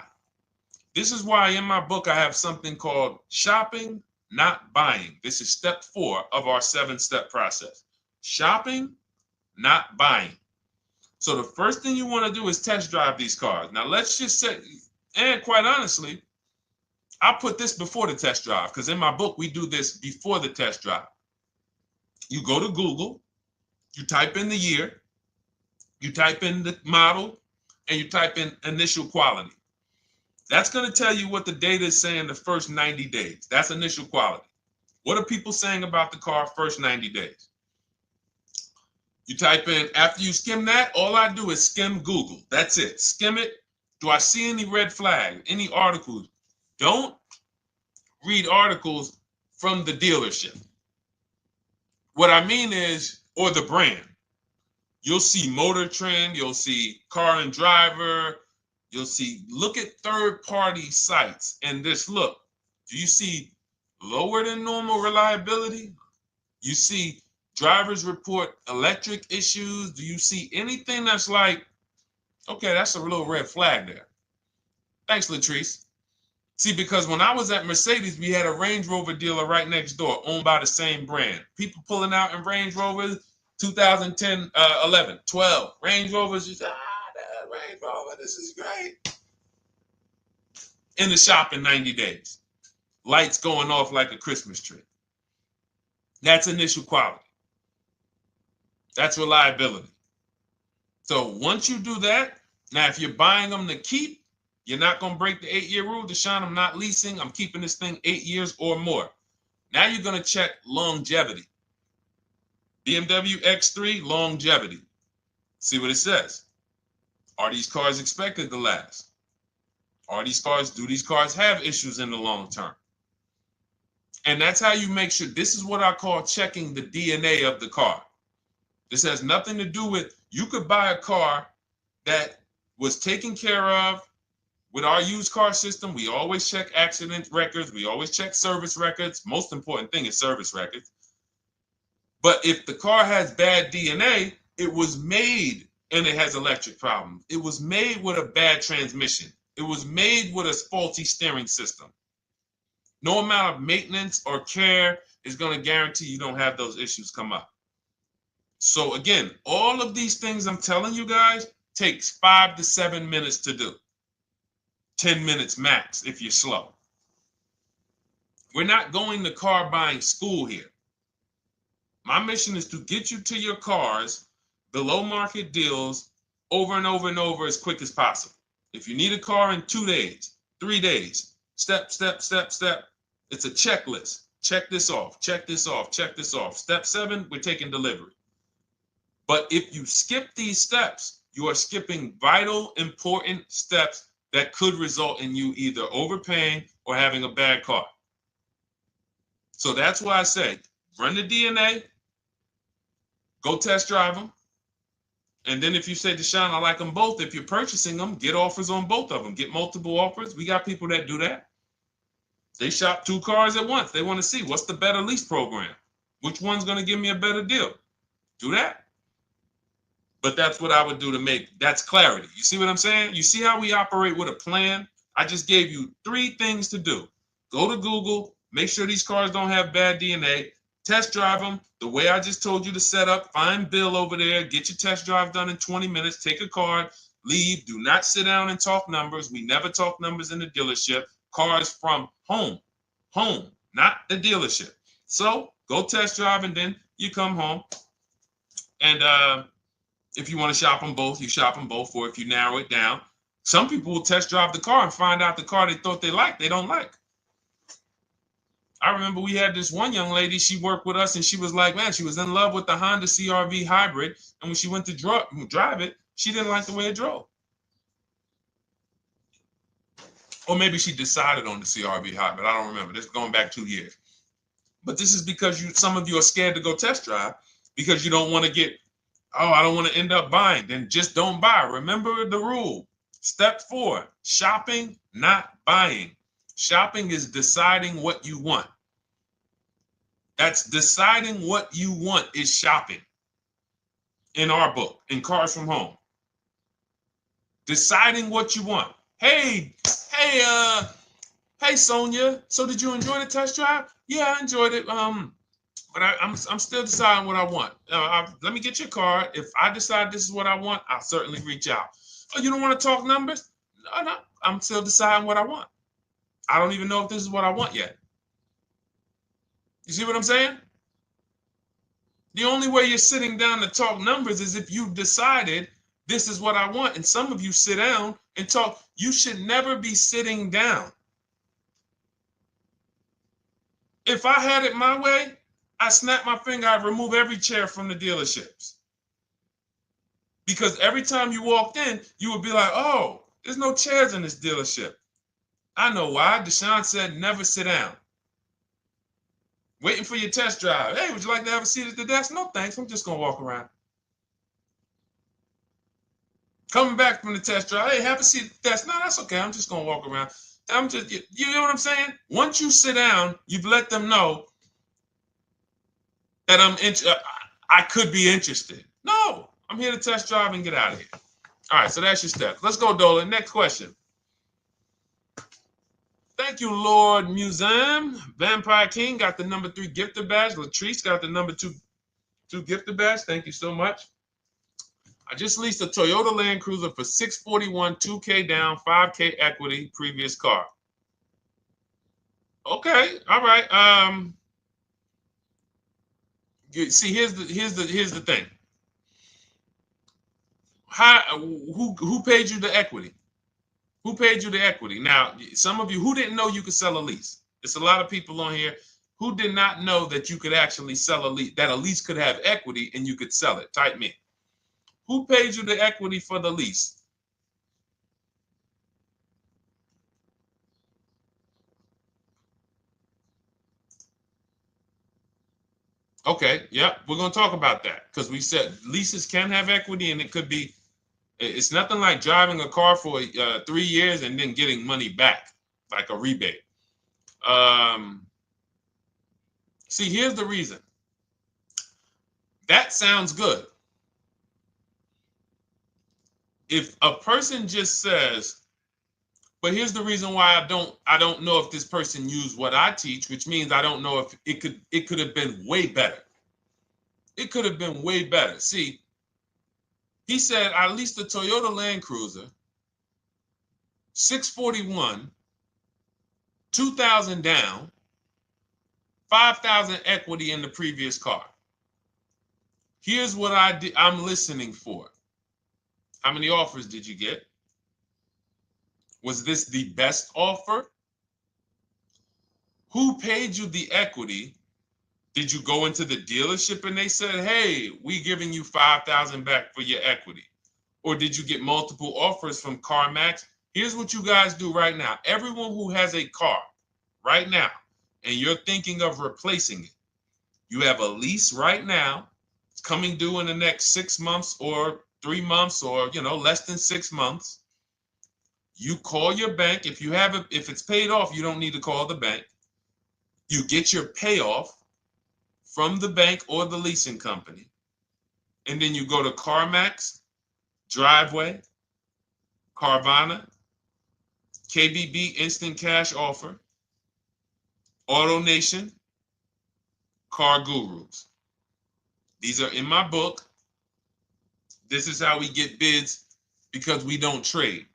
This is why in my book I have something called shopping, not buying. This is step 4 of our 7-step process. Shopping, not buying. So the first thing you want to do is test drive these cars. Now let's just say, and quite honestly, I put this before the test drive because in my book we do this before the test drive. You go to Google, you type in the year, you type in the model, and you type in initial quality. That's going to tell you what the data is saying the first 90 days. That's initial quality. What are people saying about the car first 90 days? You type in, after you skim that, all I do is skim Google. That's it. Skim it. Do I see any red flags, any articles? Don't read articles from the dealership. What I mean is, or the brand. You'll see Motor Trend, you'll see Car and Driver, look at third-party sites and just look. Do you see lower than normal reliability? You see drivers report electric issues? Do you see anything that's like, okay, that's a little red flag there? Thanks, Latrice. See, because when I was at Mercedes, we had a Range Rover dealer right next door owned by the same brand. People pulling out in Range Rovers, 2010, 11, 12. Range Rovers, just, that Range Rover, this is great. In the shop in 90 days. Lights going off like a Christmas tree. That's initial quality. That's reliability. So once you do that, now if you're buying them to keep, you're not going to break the 8-year rule. Deshone, I'm not leasing. I'm keeping this thing 8 years or more. Now you're going to check longevity. BMW X3, longevity. See what it says. Are these cars expected to last? Do these cars have issues in the long term? And that's how you make sure. This is what I call checking the DNA of the car. This has nothing to do with, you could buy a car that was taken care of with our used car system. We always check accident records. We always check service records. Most important thing is service records. But if the car has bad DNA, it was made and it has electric problems. It was made with a bad transmission. It was made with a faulty steering system. No amount of maintenance or care is going to guarantee you don't have those issues come up. So again, all of these things I'm telling you guys takes 5 to 7 minutes to do. 10 minutes max if you're slow. We're not going to car buying school here. My mission is to get you to your cars below market deals over and over and over as quick as possible. If you need a car in 2 days, 3 days, step, step, step, step. It's a checklist. Check this off, check this off, check this off. Step 7, we're taking delivery. But if you skip these steps, you are skipping vital, important steps that could result in you either overpaying or having a bad car. So that's why I say, run the DNA, go test drive them. And then if you say, Deshone, I like them both, if you're purchasing them, get offers on both of them. Get multiple offers. We got people that do that. They shop 2 cars at once. They want to see what's the better lease program. Which one's going to give me a better deal? Do that. But that's what I would do to make, that's clarity. You see what I'm saying? You see how we operate with a plan? I just gave you 3 things to do. Go to Google, make sure these cars don't have bad DNA, test drive them the way I just told you to set up, find Bill over there, get your test drive done in 20 minutes, take a card, leave, do not sit down and talk numbers. We never talk numbers in the dealership. Cars from home, not the dealership. So go test drive and then you come home. And if you want to shop them both, you shop them both. Or if you narrow it down, some people will test drive the car and find out the car they thought they liked, they don't like. I remember we had this one young lady, she worked with us and she was like, man, she was in love with the Honda CR-V hybrid. And when she went to drive it, she didn't like the way it drove. Or maybe she decided on the CR-V hybrid. I don't remember. This is going back 2 years. But this is because some of you are scared to go test drive because you don't want to get, oh, I don't want to end up buying. Then just don't buy. Remember the rule. Step 4, shopping, not buying. Shopping is deciding what you want. That's deciding what you want is shopping in our book, in Cars from Home. Deciding what you want. Hey, Sonia. So did you enjoy the test drive? Yeah, I enjoyed it. But I'm still deciding what I want. Let me get your card. If I decide this is what I want, I'll certainly reach out. Oh, you don't want to talk numbers? No, I'm still deciding what I want. I don't even know if this is what I want yet. You see what I'm saying? The only way you're sitting down to talk numbers is if you've decided this is what I want. And some of you sit down and talk. You should never be sitting down. If I had it my way, I snap my finger, I'd remove every chair from the dealerships. Because every time you walked in, you would be like, oh, there's no chairs in this dealership. I know why. Deshone said never sit down. Waiting for your test drive. Hey, would you like to have a seat at the desk? No, thanks. I'm just going to walk around. Coming back from the test drive. Hey, have a seat at the desk. No, that's okay. I'm just going to walk around. You know what I'm saying? Once you sit down, you've let them know that I could be interested. No, I'm here to test drive and get out of here. All right, so that's your steps. Let's go, Dolan. Next question. Thank you, Lord Museum. Vampire King got the number 3 gifter badge. Latrice got the number 2 gifter badge. Thank you so much. I just leased a Toyota Land Cruiser for $641, $2K down, $5K equity, previous car. Okay, all right. See, here's the thing. Who paid you the equity? Who paid you the equity? Now, some of you who didn't know you could sell a lease. There's a lot of people on here who did not know that you could actually sell a lease, that a lease could have equity and you could sell it. Type me. Who paid you the equity for the lease? Okay, yep, we're going to talk about that because we said leases can have equity and it could be, it's nothing like driving a car for 3 years and then getting money back, like a rebate. See, here's the reason. That sounds good. If a person just says, But here's the reason why I don't know if this person used what I teach, which means I don't know if it could have been way better. It could have been way better. See, he said I leased a Toyota Land Cruiser, 641, 2,000 down, 5,000 equity in the previous car. Here's what I'm listening for. How many offers did you get? Was this the best offer? Who paid you the equity? Did you go into the dealership and they said, hey, we giving you 5,000 back for your equity? Or did you get multiple offers from CarMax? Here's what you guys do right now. Everyone who has a car right now, and you're thinking of replacing it, you have a lease right now. It's coming due in the next 6 months or 3 months or, less than 6 months. You call your bank. If it's paid off, you don't need to call the bank. You get your payoff from the bank or the leasing company. And then you go to CarMax, Driveway, Carvana, KBB Instant Cash Offer, AutoNation, Car Gurus. These are in my book. This is how we get bids because we don't trade.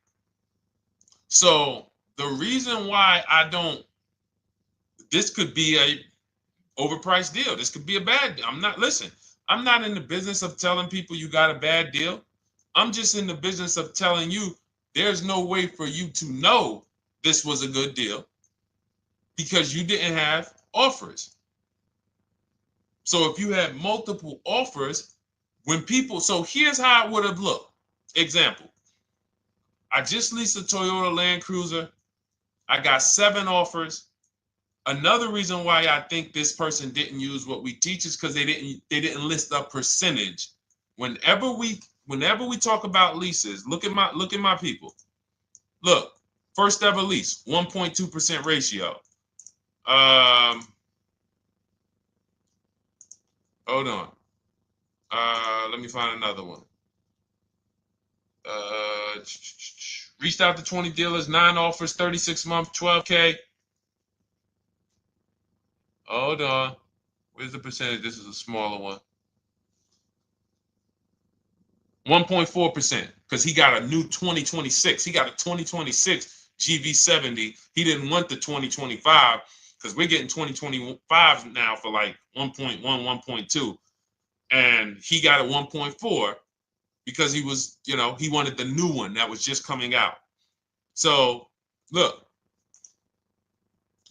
So the reason why this could be a overpriced deal. This could be a bad deal. I'm not in the business of telling people you got a bad deal. I'm just in the business of telling you there's no way for you to know this was a good deal because you didn't have offers. So if you had multiple offers, so here's how it would have looked. Example, I just leased a Toyota Land Cruiser. I got 7 offers. Another reason why I think this person didn't use what we teach is because they didn't list a percentage. Whenever we talk about leases, look at my people. Look, first ever lease, 1.2% ratio. Hold on. Let me find another one. Reached out to 20 dealers, 9 offers, 36 months, 12K. Hold on. Where's the percentage? This is a smaller one. 1.4%, because he got a new 2026. He got a 2026 GV70. He didn't want the 2025 because we're getting 2025 now for like 1.1, 1.2. And he got a 1.4 because he was, he wanted the new one that was just coming out. So look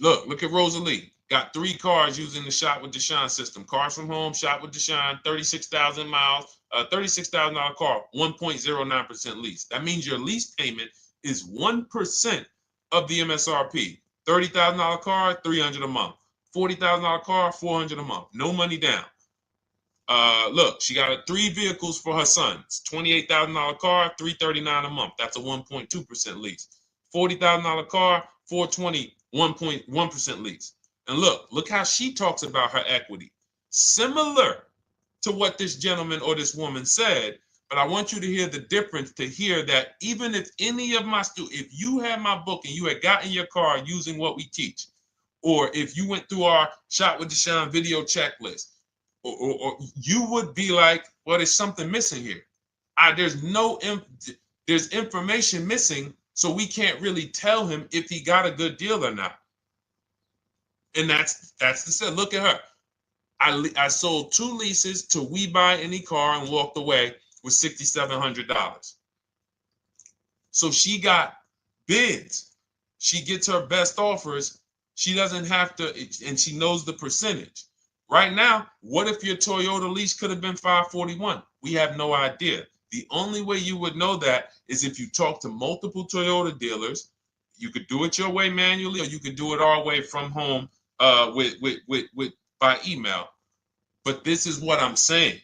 at Rosalie. Got 3 cars using the Shop with Deshone system. Cars from home, Shop with Deshone, 36,000 miles, $36,000 car, 1.09% lease. That means your lease payment is 1% of the MSRP. $30,000 car, $300 a month. $40,000 car, $400 a month. No money down. Look, she got 3 vehicles for her sons. $28,000 car, $339 a month. That's a 1.2% lease. $40,000 car, $420, 1.1% lease. And look how she talks about her equity. Similar to what this gentleman or this woman said, but I want you to hear the difference, to hear that even if any of my students, if you had my book and you had gotten your car using what we teach, or if you went through our Shop with Deshone video checklist, or you would be like, well, there's something missing here. There's information missing, so we can't really tell him if he got a good deal or not. And that's the set. Look at her. I sold 2 leases to We Buy Any Car and walked away with $6,700. So she got bids. She gets her best offers. She doesn't have to, and she knows the percentage. Right now, what if your Toyota lease could have been $541? We have no idea. The only way you would know that is if you talk to multiple Toyota dealers. You could do it your way manually, or you could do it our way from home by email. But this is what I'm saying.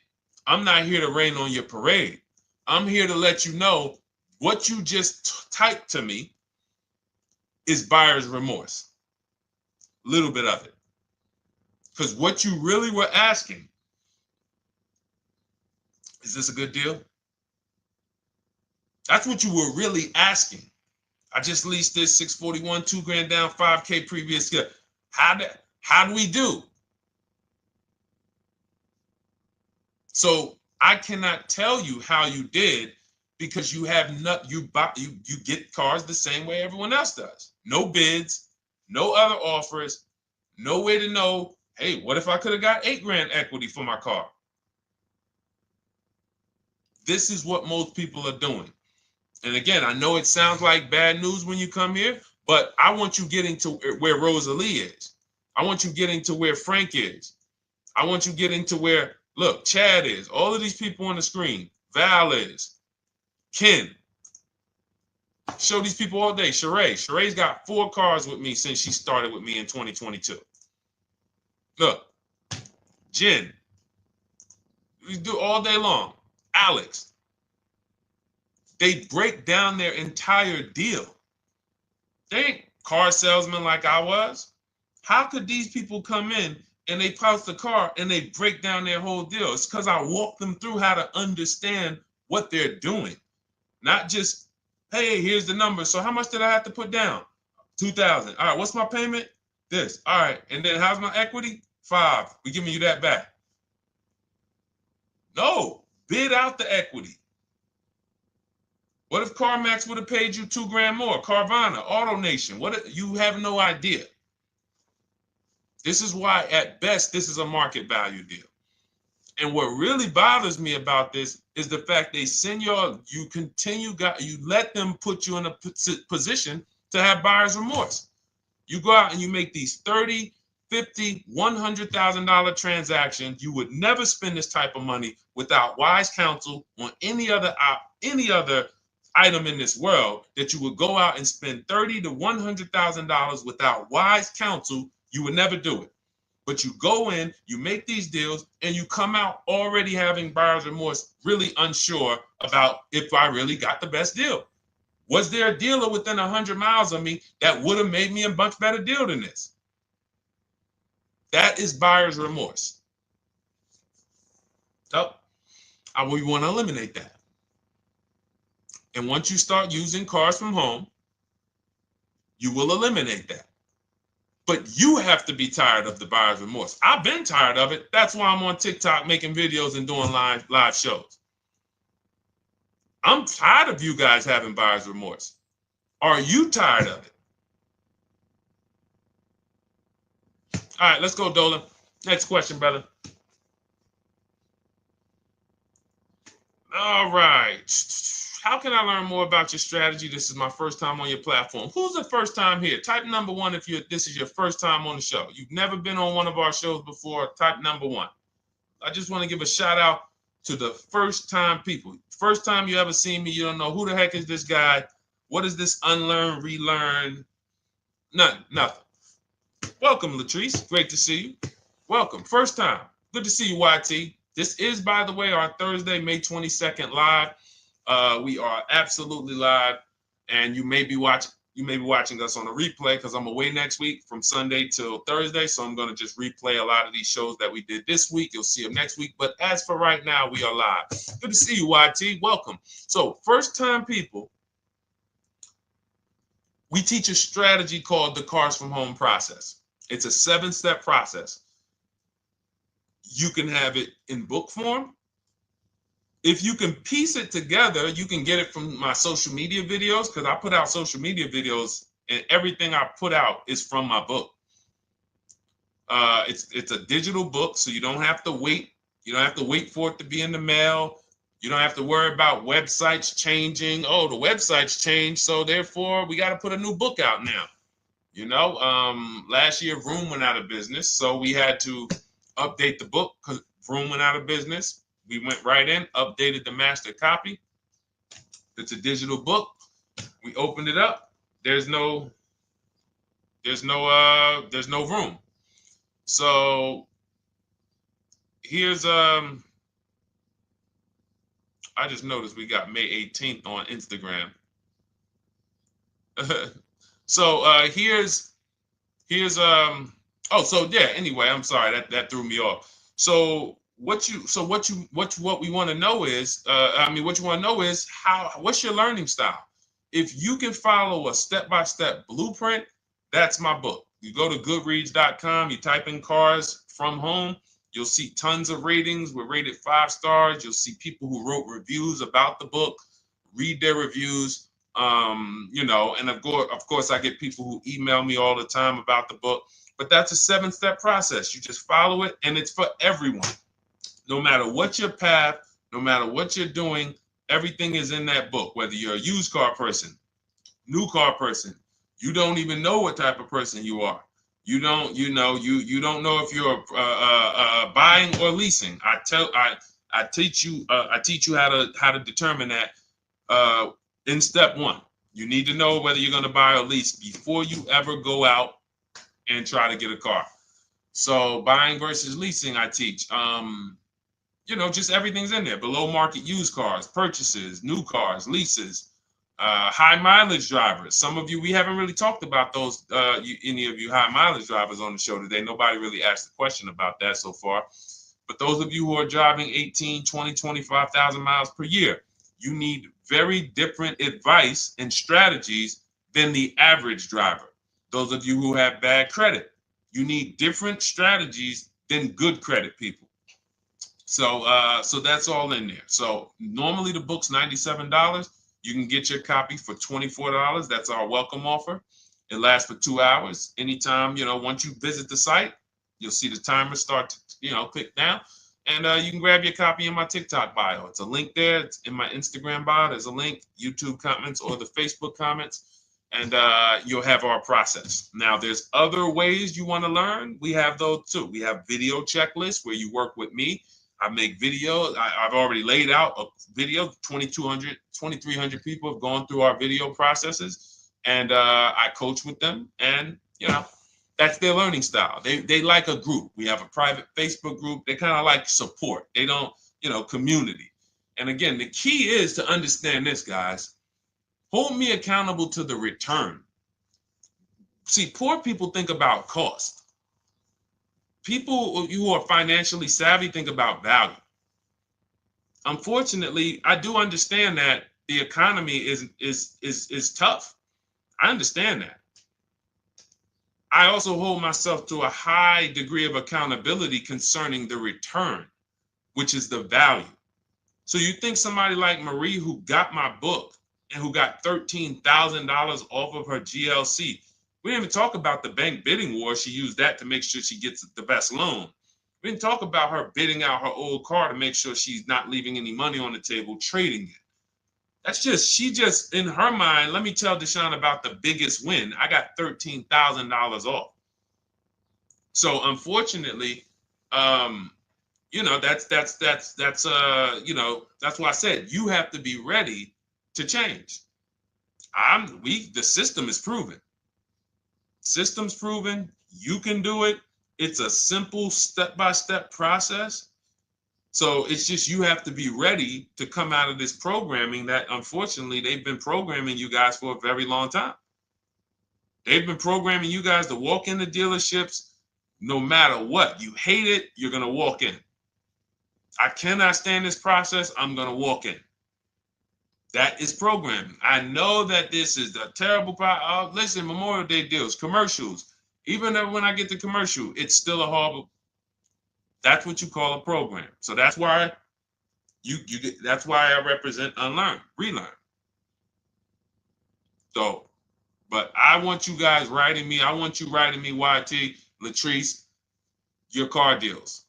I'm not here to rain on your parade. I'm here to let you know what you just typed to me is buyer's remorse. A little bit of it. Because what you really were asking, is this a good deal? That's what you were really asking. I just leased this 641, 2 grand down, 5K previous year. How do we do? So I cannot tell you how you did because you have not you get cars the same way everyone else does. No bids, no other offers, no way to know, hey, what if I could have got 8 grand equity for my car? This is what most people are doing. And again, I know it sounds like bad news when you come here, but I want you getting to where Rosalie is. I want you getting to where Frank is. I want you getting to where, look, Chad is. All of these people on the screen. Val is. Ken. Show these people all day. Sheree. Sheree's got 4 cars with me since she started with me in 2022. Look. Jen. We do all day long. Alex. They break down their entire deal. They ain't car salesmen like I was. How could these people come in and they pounce the car and they break down their whole deal? It's because I walk them through how to understand what they're doing. Not just, hey, here's the number. So how much did I have to put down? 2,000. All right, what's my payment? This. All right, and then how's my equity? 5. We're giving you that back. No, bid out the equity. What if CarMax would have paid you 2 grand more? Carvana, AutoNation, you have no idea. This is why, at best, this is a market value deal. And what really bothers me about this is the fact they send you let them put you in a position to have buyer's remorse. You go out and you make these $30,000, $50,000, $100,000 transactions. You would never spend this type of money without wise counsel on any other item in this world. That you would go out and spend $30,000 to $100,000 without wise counsel. You would never do it. But you go in, you make these deals, and you come out already having buyer's remorse, really unsure about if I really got the best deal. Was there a dealer within 100 miles of me that would have made me a much better deal than this? That is buyer's remorse. So we want to eliminate that. And once you start using cars from home, you will eliminate that. But you have to be tired of the buyer's remorse. I've been tired of it. That's why I'm on TikTok making videos and doing live shows. I'm tired of you guys having buyer's remorse. Are you tired of it? All right, let's go, Dolan. Next question, brother. All right. How can I learn more about your strategy? This is my first time on your platform. Who's the first time here? Type number 1 if this is your first time on the show. You've never been on one of our shows before. Type number 1. I just want to give a shout out to the first time people. First time you ever seen me, you don't know who the heck is this guy. What is this unlearn, relearn? Nothing. Welcome, Latrice. Great to see you. Welcome. First time. Good to see you, YT. This is, by the way, our Thursday, May 22nd live. We are absolutely live, and you may be watching us on a replay because I'm away next week from Sunday till Thursday, so I'm going to just replay a lot of these shows that we did this week. You'll see them next week, but as for right now, we are live. Good to see you, YT. Welcome. So, first time people, we teach a strategy called the Cars from Home process. It's a 7-step process. You can have it in book form. If you can piece it together, you can get it from my social media videos, because I put out social media videos and everything I put out is from my book. It's a digital book, so you don't have to wait. You don't have to wait for it to be in the mail. You don't have to worry about websites changing. Oh, the website's changed, so therefore we got to put a new book out now. You know, last year Vroom went out of business, so we had to update the book because Vroom went out of business. We went right in, updated the master copy. It's a digital book. We opened it up. There's no room. So here's I just noticed we got May 18th on Instagram. So here's anyway, I'm sorry that threw me off. So what we want to know is what's your learning style? If you can follow a step-by-step blueprint, that's my book. You go to goodreads.com, you type in cars from home, you'll see tons of ratings. We're rated 5 stars. You'll see people who wrote reviews about the book, read their reviews. And of course, I get people who email me all the time about the book. But that's a 7-step process. You just follow it, and it's for everyone. No matter what your path, no matter what you're doing, everything is in that book. Whether you're a used car person, new car person, you don't even know what type of person you are. You don't know if you're buying or leasing. I teach you how to determine that in step 1. You need to know whether you're going to buy or lease before you ever go out and try to get a car. So buying versus leasing, I teach. Just everything's in there. Below market used cars, purchases, new cars, leases, high mileage drivers. Some of you, we haven't really talked about those, any of you high mileage drivers on the show today. Nobody really asked a question about that so far. But those of you who are driving 18, 20, 25,000 miles per year, you need very different advice and strategies than the average driver. Those of you who have bad credit, you need different strategies than good credit people. So that's all in there. So normally the book's $97. You can get your copy for $24. That's our welcome offer. It lasts for 2 hours. Anytime, once you visit the site, you'll see the timer start to, click down. And you can grab your copy in my TikTok bio. It's a link there. It's in my Instagram bio. There's a link, YouTube comments or the Facebook comments. And you'll have our process. Now, there's other ways you want to learn. We have those too. We have video checklists where you work with me. I make videos. I've already laid out a video. 2,300 people have gone through our video processes, and I coach with them. And that's their learning style. They like a group. We have a private Facebook group. They kind of like support. They don't, community. And again, the key is to understand this, guys. Hold me accountable to the return. See, poor people think about cost. People who are financially savvy think about value. Unfortunately, I do understand that the economy is tough. I understand that. I also hold myself to a high degree of accountability concerning the return, which is the value. So you think somebody like Marie, who got my book and who got $13,000 off of her GLC, we didn't even talk about the bank bidding war. She used that to make sure she gets the best loan. We didn't talk about her bidding out her old car to make sure she's not leaving any money on the table, trading it. She just, in her mind, let me tell Deshone about the biggest win. I got $13,000 off. So unfortunately, that's why I said you have to be ready to change. The system is proven. System's proven. You can do it. It's a simple step-by-step process. So it's just you have to be ready to come out of this programming that unfortunately they've been programming you guys for a very long time. They've been programming you guys to walk into dealerships no matter what. You hate it, you're going to walk in. I cannot stand this process, I'm going to walk in. That is programming. I know that this is the terrible part. Listen, Memorial Day deals, commercials. Even when I get the commercial, it's still a horrible. That's what you call a program. So that's why that's why I represent unlearn, relearn. So, but I want you guys writing me. I want you writing me, YT, Latrice, your car deals.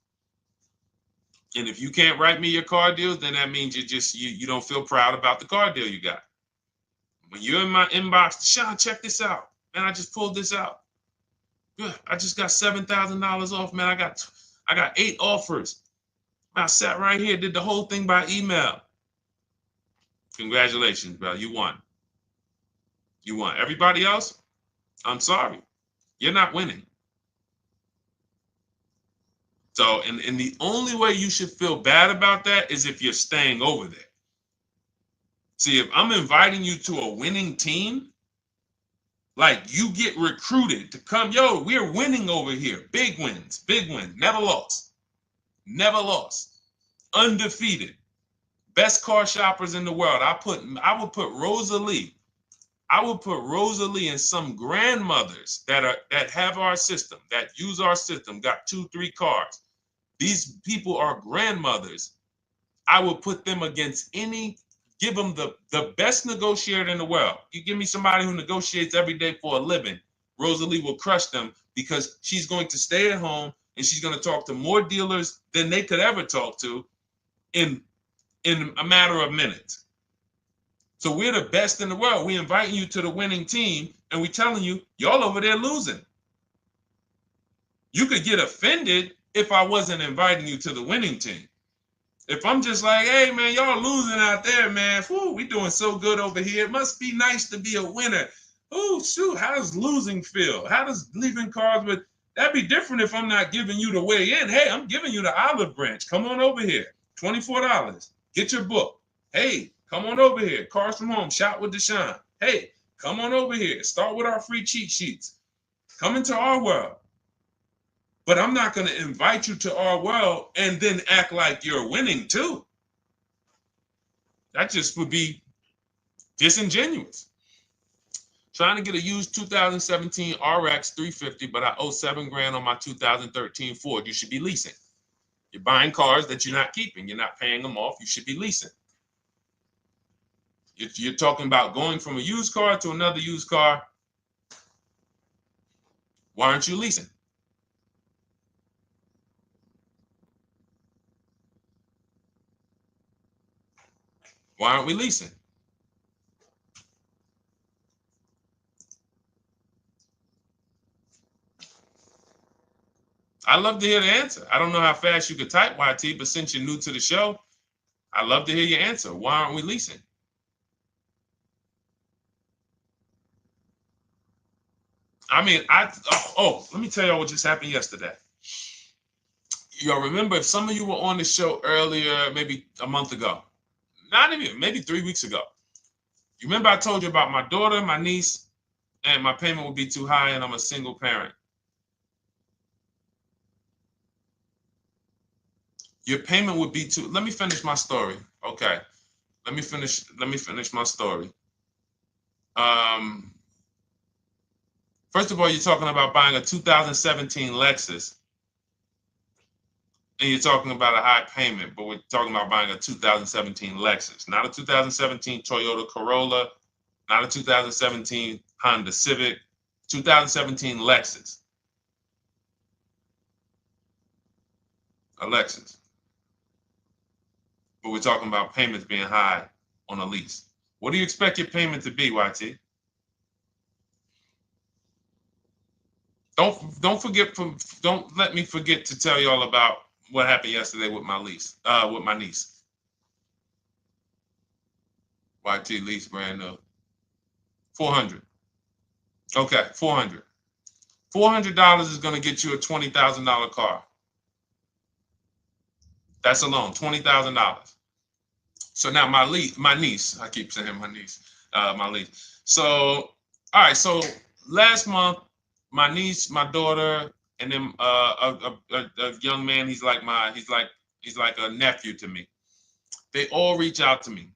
And if you can't write me your car deals, then that means you don't feel proud about the car deal you got. When you're in my inbox, Deshone, check this out. Man, I just pulled this out. Good. I just got $7,000 off, man. I got 8 offers. I sat right here, did the whole thing by email. Congratulations, bro. You won. You won. Everybody else, I'm sorry. You're not winning. So, and the only way you should feel bad about that is if you're staying over there. See, if I'm inviting you to a winning team, like you get recruited to come, yo, we're winning over here. Big wins, never lost. Never lost. Undefeated. Best car shoppers in the world. I would put Rosalie I would put Rosalie and some grandmothers that have our system, that use our system, got 2-3 cars. These people are grandmothers. I would put them against give them the best negotiator in the world. You give me somebody who negotiates every day for a living, Rosalie will crush them because she's going to stay at home and she's going to talk to more dealers than they could ever talk to in a matter of minutes. So we're the best in the world. We inviting you to the winning team and we telling you, y'all over there losing. You could get offended if I wasn't inviting you to the winning team. If I'm just like, hey, man, y'all losing out there, man. Whew, we doing so good over here. It must be nice to be a winner. Oh, shoot, how does losing feel? How does leaving cars with... That'd be different if I'm not giving you the way in. Hey, I'm giving you the olive branch. Come on over here. $24. Get your book. Hey, come on over here. Cars from Home. Shop with Deshone. Hey, come on over here. Start with our free cheat sheets. Come into our world. But I'm not going to invite you to our world and then act like you're winning too. That just would be disingenuous. Trying to get a used 2017 RX 350, but I owe $7,000 on my 2013 Ford. You should be leasing. You're buying cars that you're not keeping. You're not paying them off. You should be leasing. You're talking about going from a used car to another used car. Why aren't you leasing? Why aren't we leasing? I'd love to hear the answer. I don't know how fast you could type, YT, but since you're new to the show, I'd love to hear your answer. Why aren't we leasing? I mean, let me tell y'all what just happened yesterday. Y'all remember, if some of you were on the show earlier, maybe a month ago, not even, maybe 3 weeks ago, you remember I told you about my daughter, my niece, and my payment would be too high and I'm a single parent. Your payment would be too... Let me finish my story. Okay. Let me finish my story. First of all, you're talking about buying a 2017 Lexus. And you're talking about a high payment, but we're talking about buying a 2017 Lexus, not a 2017 Toyota Corolla, not a 2017 Honda Civic, 2017 Lexus. A Lexus. But we're talking about payments being high on a lease. What do you expect your payment to be, YT? Don't let me forget to tell y'all about what happened yesterday with my niece. YT lease brand new. 400. Okay, 400. $400 is going to get you a $20,000 car. That's alone, $20,000. So now my niece, I keep saying my niece, my lease. So, all right, so last month, my niece, my daughter, and then a young man, he's like a nephew to me. They all reach out to me.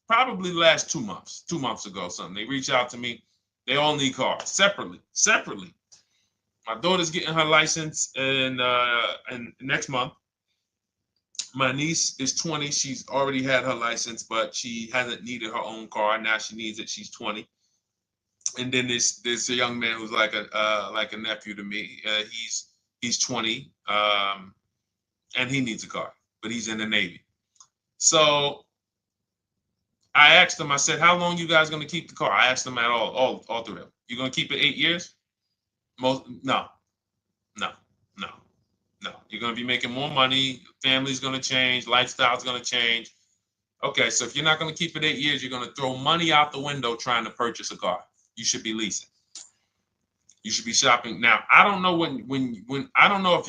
Probably the last 2 months, 2 months ago, something. They reach out to me. They all need cars separately. My daughter's getting her license in next month. My niece is 20. She's already had her license, but she hasn't needed her own car. Now she needs it. She's 20. And then there's a young man who's like a nephew to me. He's 20, and he needs a car, but he's in the Navy. So I asked him. I said, "How long you guys gonna keep the car?" I asked them at all three of them. You gonna keep it 8 years? No. You're gonna be making more money. Family's gonna change. Lifestyle's gonna change. Okay, so if you're not gonna keep it 8 years, you're gonna throw money out the window trying to purchase a car. You should be leasing. You should be shopping. Now, I don't know when I don't know if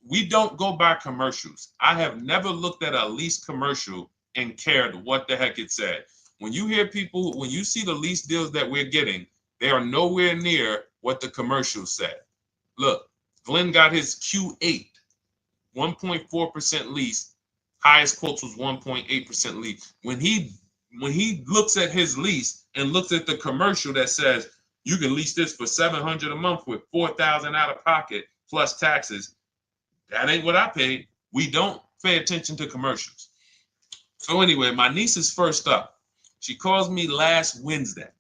we don't go by commercials. I have never looked at a lease commercial and cared what the heck it said. When you see the lease deals that we're getting, they are nowhere near what the commercial said. Look, Glenn got his Q8, 1.4% lease. Highest quotes was 1.8% lease. When he when he looks at his lease and looks at the commercial that says you can lease this for $700 a month with $4,000 out of pocket plus taxes, that ain't what I paid. We don't pay attention to commercials. So anyway, my niece is first up. She calls me last Wednesday.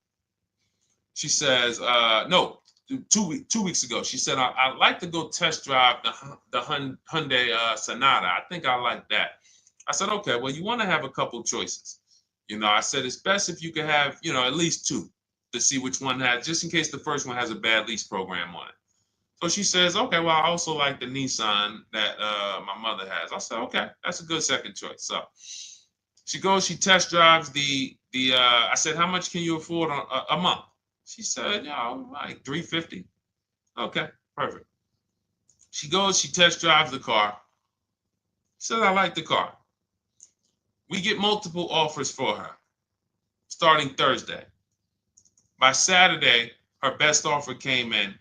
She says, no, 2 weeks ago. She said, I'd like to go test drive the Hyundai Sonata. I think I like that. I said, okay, well, you want to have a couple choices. I said, it's best if you could have, at least two to see which one has, just in case the first one has a bad lease program on it. So she says, okay, well, I also like the Nissan that my mother has. I said, okay, that's a good second choice. So she goes, she test drives I said, how much can you afford a month? She said, like $350. Okay, perfect. She goes, she test drives the car. She said, I like the car. We get multiple offers for her starting Thursday. By Saturday, her best offer came in.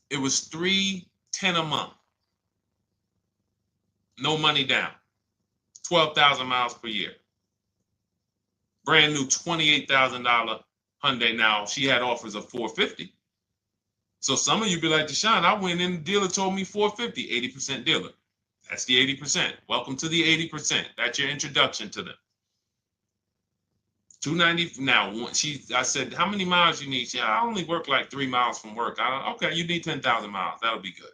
It was $310 a month. No money down. 12,000 miles per year. Brand new $28,000 Hyundai. Now, she had offers of $450. So some of you be like, Deshone, I went in, the dealer told me $450, 80% dealer. That's the 80%. Welcome to the 80%. That's your introduction to them. $290. Now, I said, how many miles you need? I only work like 3 miles from work. Okay, you need 10,000 miles. That'll be good.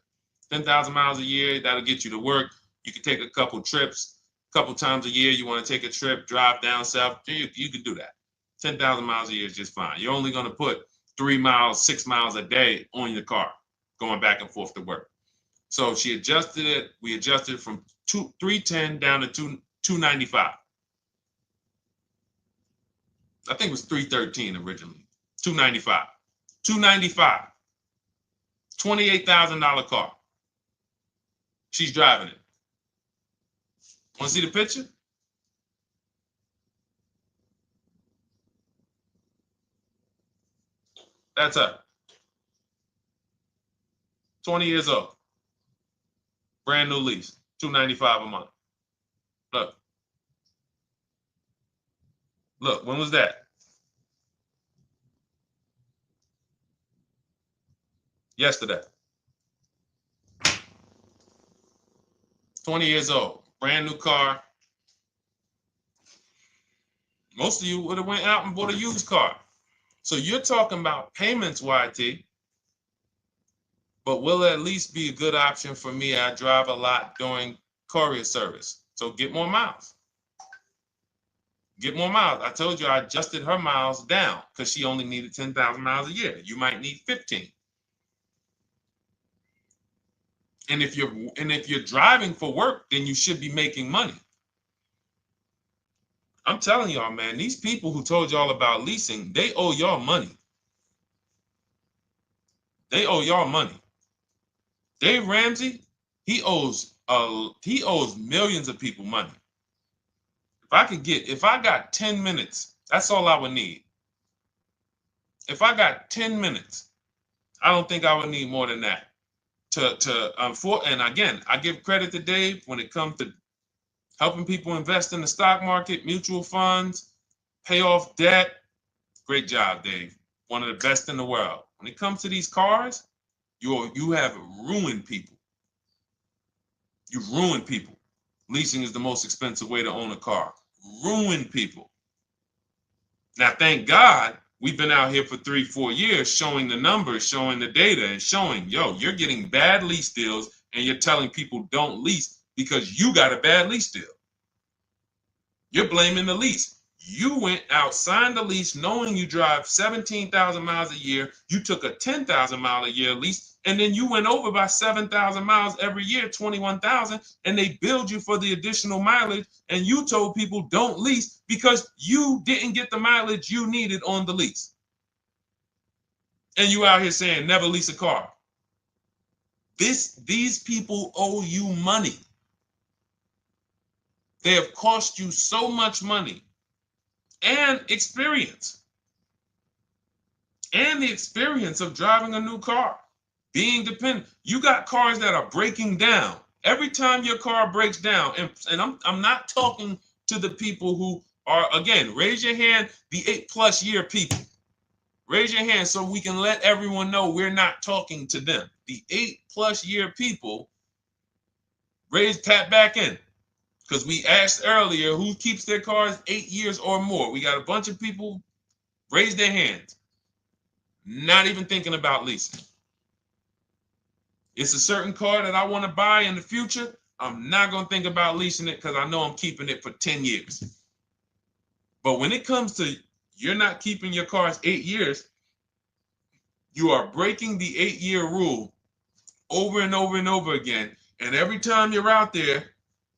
10,000 miles a year, that'll get you to work. You can take a couple trips, a couple times a year. You want to take a trip, drive down south. You can do that. 10,000 miles a year is just fine. You're only going to put 3 miles, 6 miles a day on your car, going back and forth to work. So she adjusted it. We adjusted it from $310 down to $295. I think it was $313 originally. $295. $295. $28,000 car. She's driving it. Want to see the picture? That's her. 20 years old. Brand new lease. $295 a month. Look. Look, when was that? Yesterday. 20 years old. Brand new car. Most of you would have went out and bought a used car. So you're talking about payments, YT. But will it at least be a good option for me? I drive a lot during courier service. So get more miles. Get more miles. I told you I adjusted her miles down because she only needed 10,000 miles a year. You might need 15. And if you're driving for work, then you should be making money. I'm telling y'all, man, these people who told y'all about leasing, they owe y'all money. They owe y'all money. Dave Ramsey, he owes millions of people money. If I got 10 minutes, that's all I would need. If I got 10 minutes, I don't think I would need more than that. And again, I give credit to Dave when it comes to helping people invest in the stock market, mutual funds, pay off debt. Great job, Dave. One of the best in the world. When it comes to these cars, you have ruined people. You've ruined people. Leasing is the most expensive way to own a car. Ruined people. Now, thank God, we've been out here for 3-4 years showing the numbers, showing the data, and showing, you're getting bad lease deals, and you're telling people don't lease because you got a bad lease deal. You're blaming the lease. You went out, signed the lease, knowing you drive 17,000 miles a year. You took a 10,000 mile a year lease, and then you went over by 7,000 miles every year, 21,000, and they billed you for the additional mileage, and you told people don't lease because you didn't get the mileage you needed on the lease. And you out here saying never lease a car. These people owe you money. They have cost you so much money and experience. And the experience of driving a new car, being dependent. You got cars that are breaking down. Every time your car breaks down, and I'm not talking to the people who Or again, raise your hand, the 8+ year people. Raise your hand so we can let everyone know we're not talking to them. The 8+ year people, tap back in. Because we asked earlier who keeps their cars 8 years or more. We got a bunch of people raise their hands. Not even thinking about leasing. It's a certain car that I want to buy in the future. I'm not going to think about leasing it because I know I'm keeping it for 10 years. But when it comes to you're not keeping your cars 8 years, you are breaking the 8-year rule over and over and over again. And every time you're out there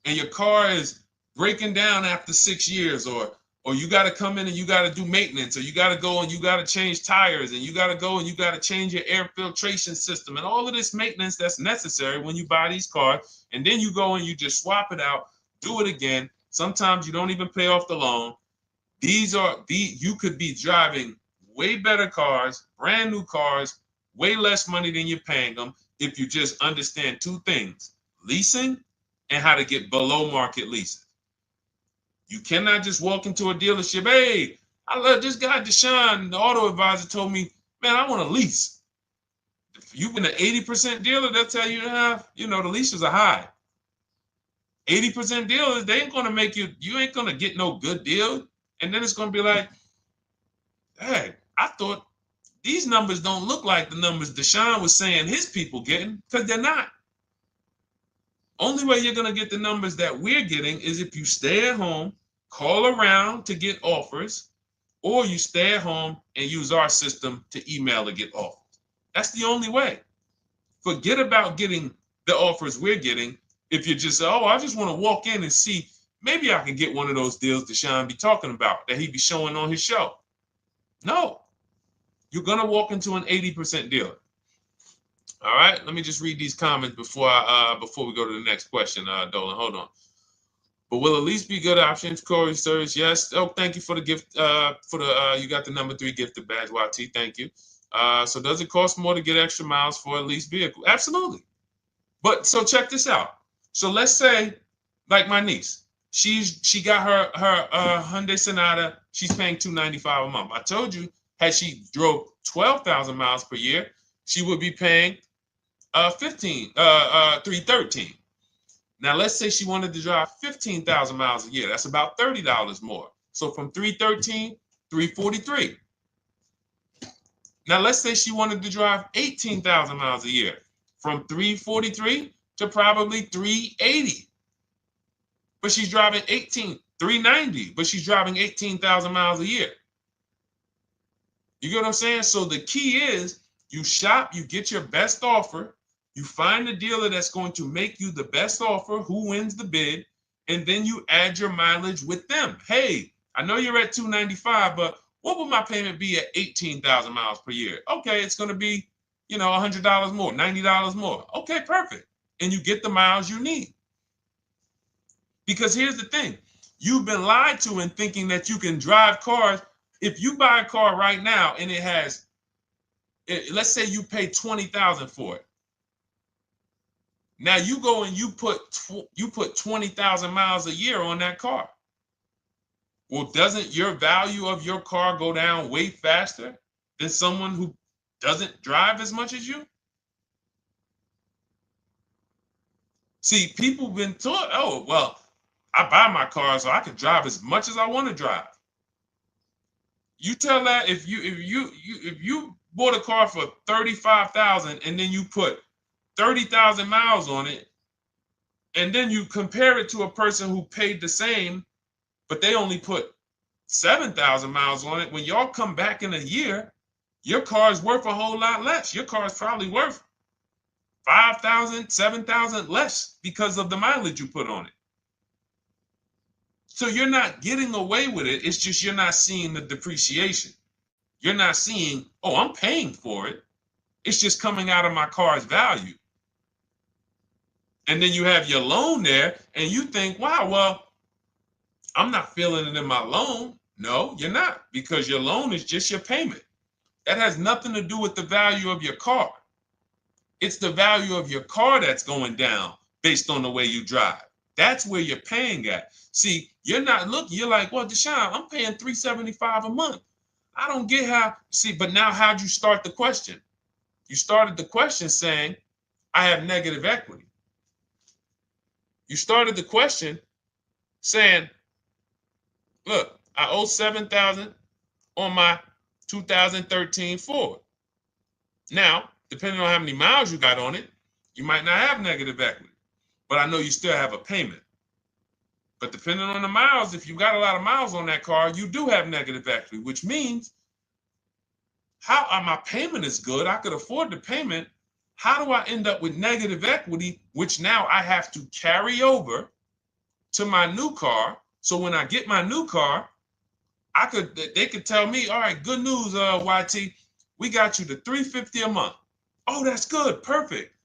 and your car is breaking down after 6 years, or you got to come in and you got to do maintenance, or you got to go and you got to change tires, and you got to go and you got to change your air filtration system, and all of this maintenance that's necessary when you buy these cars, and then you go and you just swap it out, do it again. Sometimes you don't even pay off the loan. You could be driving way better cars, brand new cars, way less money than you're paying them if you just understand 2 things: leasing and how to get below market leases. You cannot just walk into a dealership. Hey, I love this guy, Deshone, the auto advisor, told me, man, I want a lease. If you've been an 80% dealer, they'll tell you, the leases are high. 80% dealers, they ain't going to make you ain't going to get no good deal. And then it's going to be like, hey, I thought these numbers don't look like the numbers Deshone was saying his people getting, because they're not. Only way you're going to get the numbers that we're getting is if you stay at home, call around to get offers, or you stay at home and use our system to email to get offers. That's the only way. Forget about getting the offers we're getting. If you just say, oh, I just want to walk in and see, maybe I can get one of those deals Deshone be talking about that he be showing on his show. No, you're going to walk into an 80% dealer. All right, let me just read these comments before we go to the next question, Dolan. Hold on. But will at least be good options, Corey Sturge? Yes. Oh, thank you for the gift. You got the number 3 gifted badge, YT. Thank you. So does it cost more to get extra miles for a leased vehicle? Absolutely. But so check this out. So let's say, like my niece, she got her Hyundai Sonata. She's paying $295 a month. I told you, had she drove 12,000 miles per year, she would be paying $313. Now let's say she wanted to drive 15,000 miles a year. That's about $30 more. So from $313, $343. Now let's say she wanted to drive 18,000 miles a year. From $343 to probably $380. But she's driving $390, but she's driving 18,000 miles a year. You get what I'm saying? So the key is you shop, you get your best offer, you find the dealer that's going to make you the best offer, who wins the bid, and then you add your mileage with them. Hey, I know you're at $295, but what would my payment be at 18,000 miles per year? Okay, it's going to be, $100 more, $90 more. Okay, perfect. And you get the miles you need. Because here's the thing. You've been lied to in thinking that you can drive cars. If you buy a car right now and it has, let's say you pay $20,000 for it. Now you go and you put 20,000 miles a year on that car. Well, doesn't your value of your car go down way faster than someone who doesn't drive as much as you? See, people have been taught, oh, well, I buy my car so I can drive as much as I want to drive. You tell that if you bought a car for $35,000 and then you put 30,000 miles on it, and then you compare it to a person who paid the same, but they only put 7,000 miles on it. When y'all come back in a year, your car is worth a whole lot less. Your car is probably worth 5,000, 7,000 less because of the mileage you put on it. So you're not getting away with it. It's just you're not seeing the depreciation. You're not seeing, oh, I'm paying for it. It's just coming out of my car's value. And then you have your loan there and you think, wow, well, I'm not feeling it in my loan. No, you're not, because your loan is just your payment. That has nothing to do with the value of your car. It's the value of your car that's going down based on the way you drive. That's where you're paying at. See, you're not looking, you're like, well, Deshone, I'm paying $375 a month. I don't get how, see, but now how'd you start the question? You started the question saying, I have negative equity. You started the question saying, look, I owe $7,000 on my 2013 Ford. Now, depending on how many miles you got on it, you might not have negative equity, but I know you still have a payment. But depending on the miles, if you got a lot of miles on that car, you do have negative equity, which means my payment is good. I could afford the payment. How do I end up with negative equity, which now I have to carry over to my new car? So when I get my new car, they could tell me, all right, good news, YT, we got you to $350 a month. Oh, that's good, perfect.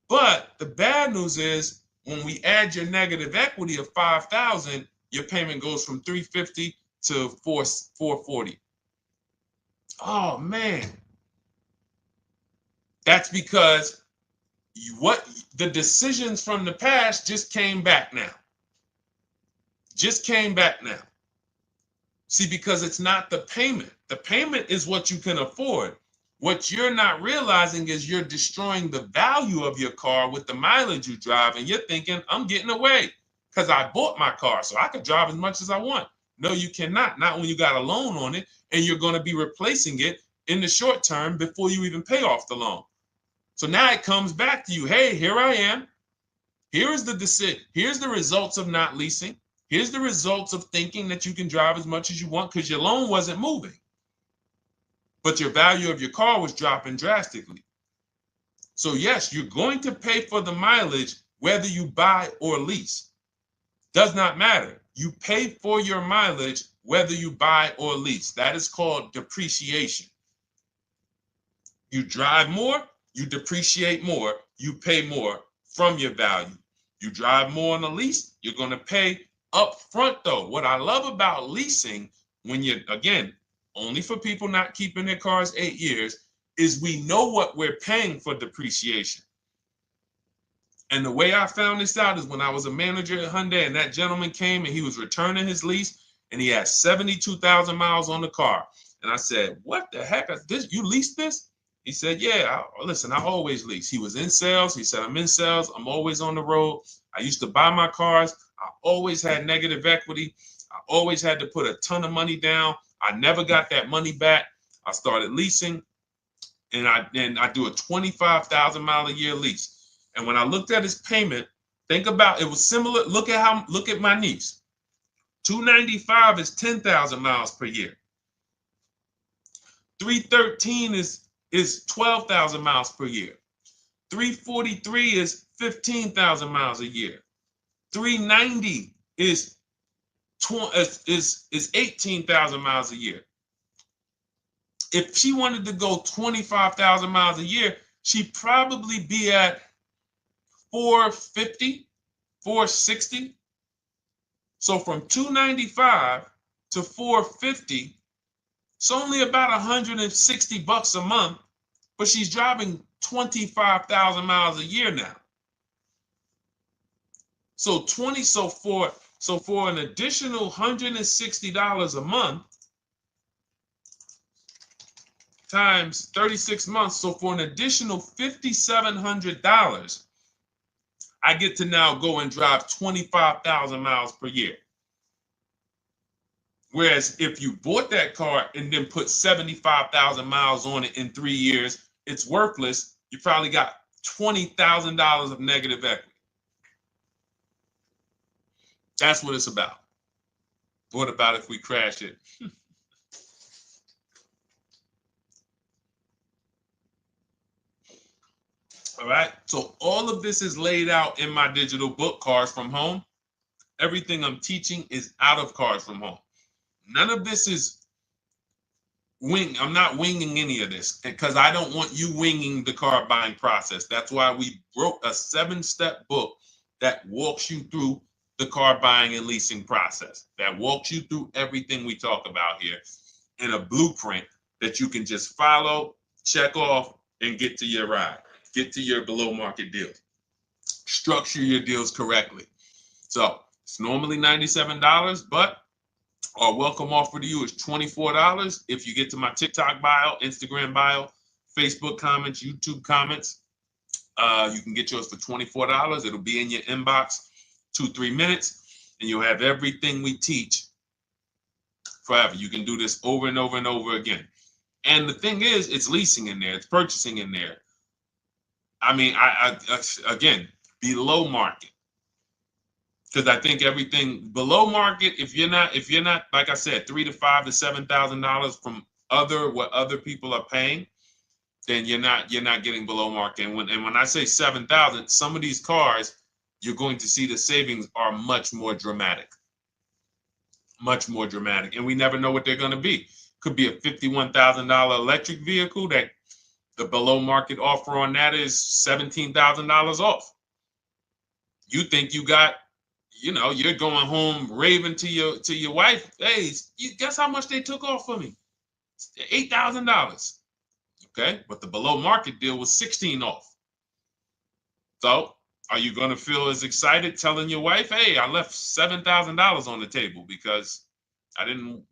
But the bad news is when we add your negative equity of $5,000, your payment goes from $350 to $440. Oh man, that's because the decisions from the past just came back now. Just came back now. See, because it's not the payment. The payment is what you can afford. What you're not realizing is you're destroying the value of your car with the mileage you drive, and you're thinking, I'm getting away because I bought my car so I could drive as much as I want. No, you cannot. Not when you got a loan on it, and you're going to be replacing it in the short term before you even pay off the loan. So now it comes back to you. Hey, here I am. Here is the decision. Here's the results of not leasing. Here's the results of thinking that you can drive as much as you want because your loan wasn't moving. But your value of your car was dropping drastically. So yes, you're going to pay for the mileage whether you buy or lease. Does not matter. You pay for your mileage whether you buy or lease. That is called depreciation. You drive more, you depreciate more, you pay more from your value. You drive more on a lease, you're going to pay up front though. What I love about leasing, when you're, again, only for people not keeping their cars 8 years, is we know what we're paying for depreciation. And the way I found this out is when I was a manager at Hyundai and that gentleman came and he was returning his lease and he had 72,000 miles on the car. And I said, what the heck is this? You leased this? He said, yeah, listen, I always lease. He was in sales. He said, I'm in sales. I'm always on the road. I used to buy my cars. I always had negative equity. I always had to put a ton of money down. I never got that money back. I started leasing, and I do a 25,000 mile a year lease. And when I looked at his payment, think about it was similar. Look at my niece. 295 is 10,000 miles per year. 313 is 12,000 miles per year. 343 is 15,000 miles a year. 390 is 18,000 miles a year. If she wanted to go 25,000 miles a year, she'd probably be at 450, 460. So from 295 to 450, it's only about 160 bucks a month, but she's driving 25,000 miles a year now. So for an additional $160 a month times 36 months, so for an additional $5,700, I get to now go and drive 25,000 miles per year. Whereas if you bought that car and then put 75,000 miles on it in 3 years, it's worthless. You probably got $20,000 of negative equity. That's what it's about. What about if we crash it? All right. So all of this is laid out in my digital book, Cars from Home. Everything I'm teaching is out of Cars from Home. None of this is I'm not winging any of this because I don't want you winging the car buying process. That's why we wrote a 7-step book that walks you through the car buying and leasing process, that walks you through everything we talk about here in a blueprint that you can just follow, check off, and get to your ride, get to your below market deal. Structure your deals correctly. So it's normally $97, but our welcome offer to you is $24 if you get to my TikTok bio, Instagram bio, Facebook comments, YouTube comments. You can get yours for $24. It'll be in your inbox 2-3 minutes, and you'll have everything we teach forever. You can do this over and over and over again. And the thing is, it's leasing in there, it's purchasing in there. I mean, I again, below market. Because I think everything below market, if you're not, like I said, $3,000 to $5,000 to $7,000 from what other people are paying, then you're not getting below market. And when I say 7,000, some of these cars, you're going to see the savings are much more dramatic. Much more dramatic. And we never know what they're going to be. Could be a $51,000 electric vehicle that the below market offer on that is $17,000 off. You think you got, you're going home raving to your wife. Hey, you guess how much they took off for me? $8,000. Okay, but the below market deal was 16 off. So are you going to feel as excited telling your wife, hey, I left $7,000 on the table because I didn't,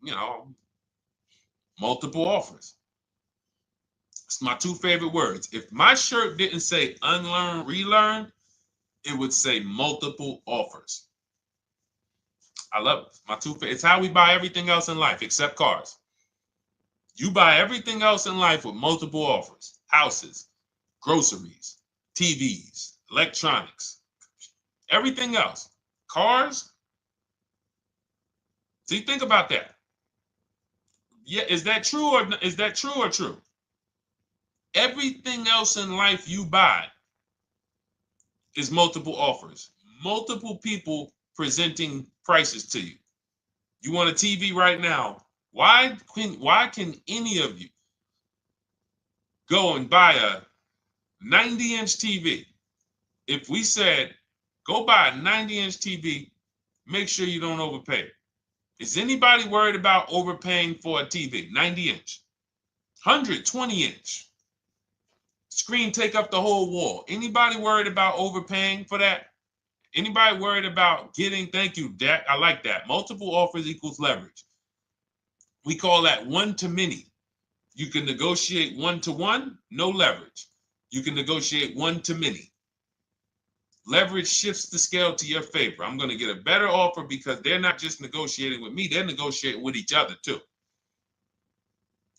multiple offers. It's my two favorite words. If my shirt didn't say unlearn, relearn, it would say multiple offers. I love it. My two favorite. It's how we buy everything else in life except cars. You buy everything else in life with multiple offers. Houses, groceries, TVs, electronics, everything else. Cars. See, think about that. Yeah, is that true or true? Everything else in life you buy is multiple offers. Multiple people presenting prices to you. You want a TV right now. Why can any of you go and buy a 90-inch TV? If we said, go buy a 90-inch TV, make sure you don't overpay. Is anybody worried about overpaying for a TV? 90-inch, 120-inch. Screen take up the whole wall. Anybody worried about overpaying for that? Anybody worried about getting, thank you, Dak, I like that. Multiple offers equals leverage. We call that one-to-many. You can negotiate one-to-one, no leverage. You can negotiate one-to-many. Leverage shifts the scale to your favor. I'm going to get a better offer because they're not just negotiating with me, they're negotiating with each other too.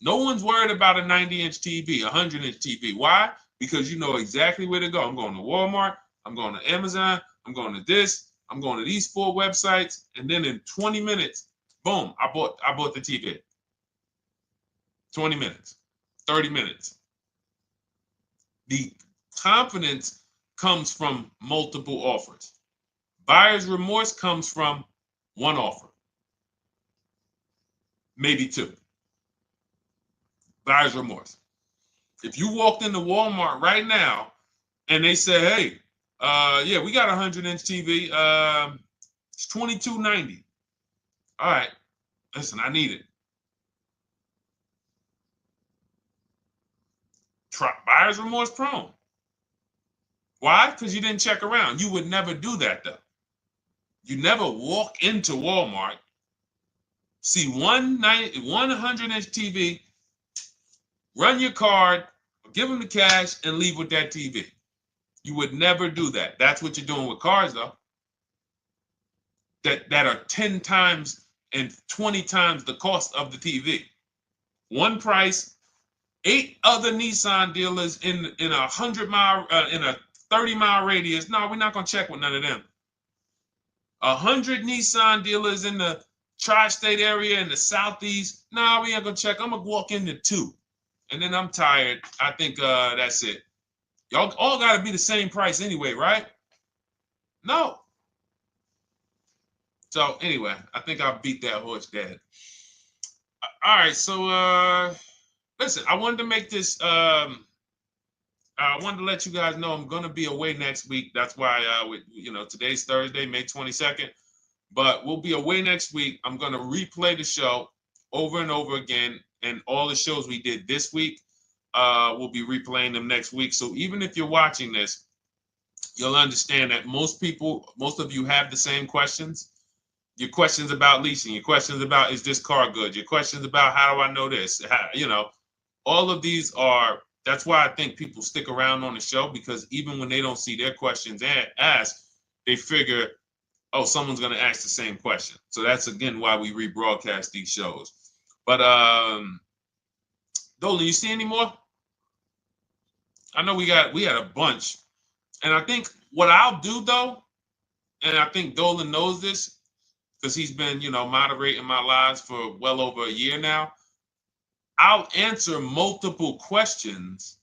No one's worried about a 90-inch TV, a 100-inch TV. Why? Because you know exactly where to go. I'm going to Walmart, I'm going to Amazon, I'm going to this, I'm going to these 4 websites, and then in 20 minutes, boom, I bought the TV. 20 minutes, 30 minutes. The confidence comes from multiple offers. Buyer's remorse comes from one offer, maybe 2. Buyer's remorse. If you walked into Walmart right now and they say, hey, yeah, we got a 100-inch TV. It's $22.90. All right, listen, I need it. Buyer's remorse prone. Why? Because you didn't check around. You would never do that, though. You never walk into Walmart, see one 100-inch TV, run your card, give them the cash, and leave with that TV. You would never do that. That's what you're doing with cars, though. That are 10 times and 20 times the cost of the TV. One price, 8 other Nissan dealers in a 100-mile, in a 30-mile radius. No, we're not gonna check with none of them. 100 Nissan dealers in the tri-state area in the southeast. No, we ain't gonna check. I'm gonna walk into 2, and then I'm tired. I think that's it. Y'all all gotta be the same price anyway, right? No. So anyway, I think I beat that horse dead. All right, so listen, I wanted to make this. I wanted to let you guys know I'm gonna be away next week. That's why, today's Thursday, May 22nd, but we'll be away next week. I'm gonna replay the show over and over again, and all the shows we did this week, we'll be replaying them next week. So even if you're watching this, you'll understand that most of you have the same questions. Your questions about leasing, your questions about, is this car good? Your questions about, how do I know this? All of these are, that's why I think people stick around on the show, because even when they don't see their questions asked, they figure, oh, someone's going to ask the same question. So that's, again, why we rebroadcast these shows. But Dolan, you see any more? I know we had a bunch. And I think what I'll do, though, and I think Dolan knows this because he's been, moderating my lives for well over a year now, I'll answer multiple questions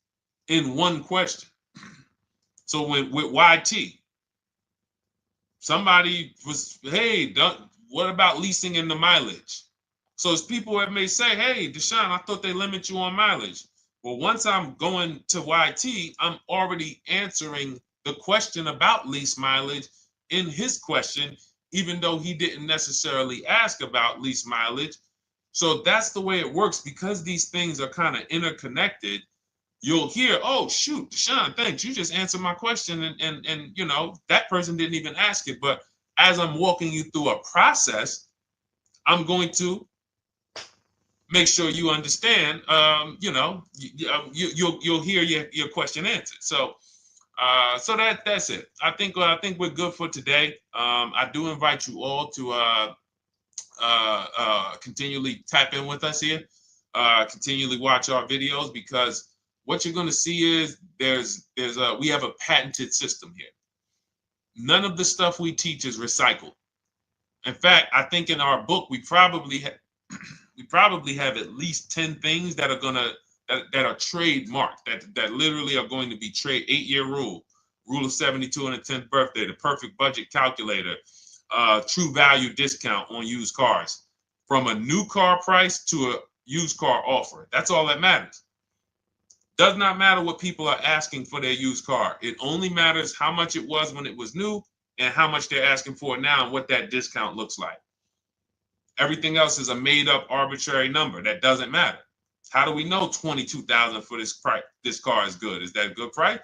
in one question. So with YT, somebody was, hey, what about leasing in the mileage? So as people that may say, hey, Deshone, I thought they limit you on mileage. Well, once I'm going to YT, I'm already answering the question about lease mileage in his question, even though he didn't necessarily ask about lease mileage. So that's the way it works. Because these things are kind of interconnected, you'll hear, oh, shoot, Deshone, thanks. You just answered my question. And that person didn't even ask it. But as I'm walking you through a process, I'm going to make sure you understand, you'll hear your question answered. So that's it. I think we're good for today. I do invite you all to continually tap in with us here, continually watch our videos, because what you're going to see is we have a patented system here. None of the stuff we teach is recycled. In fact, I think in our book we probably have at least 10 things that are that are trademarked, that literally are going to be 8-year rule of 72 and the 10th birthday, the perfect budget calculator, true value discount on used cars, from a new car price to a used car offer. That's all that matters. Does not matter what people are asking for their used car. It only matters how much it was when it was new and how much they're asking for it now and what that discount looks like. Everything else is a made-up arbitrary number that doesn't matter. How do we know $22,000 for this price? This car is good. Is that a good price?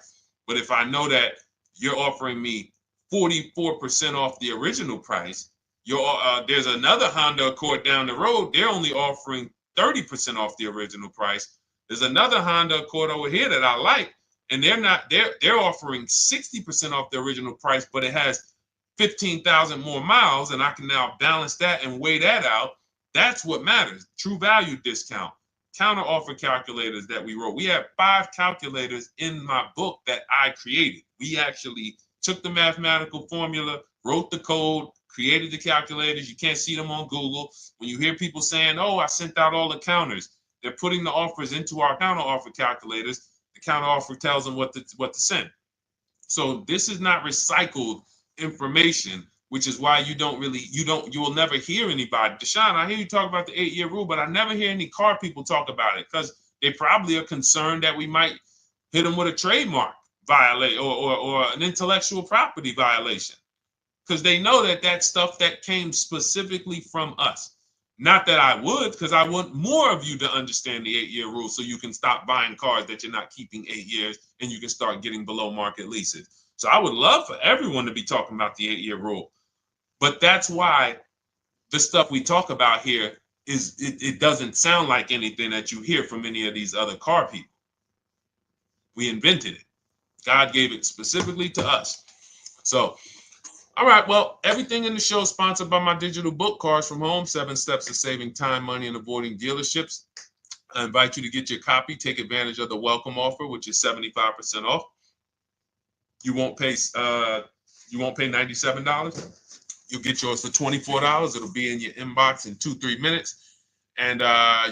But if I know that you're offering me 44% off the original price, there's another Honda Accord down the road. They're only offering 30% off the original price. There's another Honda Accord over here that I like, and they're offering 60% off the original price, but it has 15,000 more miles, and I can now balance that and weigh that out. That's what matters. True value discount, counter offer calculators that we wrote. We have 5 calculators in my book that I created. We actually took the mathematical formula, wrote the code, created the calculators. You can't see them on Google. When you hear people saying, oh, I sent out all the counters, they're putting the offers into our counter offer calculators. The counter offer tells them what to send. So this is not recycled information, which is why you will never hear anybody. Deshone, I hear you talk about the 8-year rule, but I never hear any car people talk about it, because they probably are concerned that we might hit them with a trademark violation or an intellectual property violation, because they know that that's stuff that came specifically from us. Not that I would, because I want more of you to understand the 8-year rule, so you can stop buying cars that you're not keeping 8 years and you can start getting below market leases. So I would love for everyone to be talking about the 8-year rule. But that's why the stuff we talk about here it doesn't sound like anything that you hear from any of these other car people. We invented it. God gave it specifically to us. So, all right, well, everything in the show is sponsored by my digital book, Cars from Home, 7 Steps to Saving Time, Money, and Avoiding Dealerships. I invite you to get your copy. Take advantage of the welcome offer, which is 75% off. You won't pay $97. You'll get yours for $24. It'll be in your inbox in 2-3 minutes. And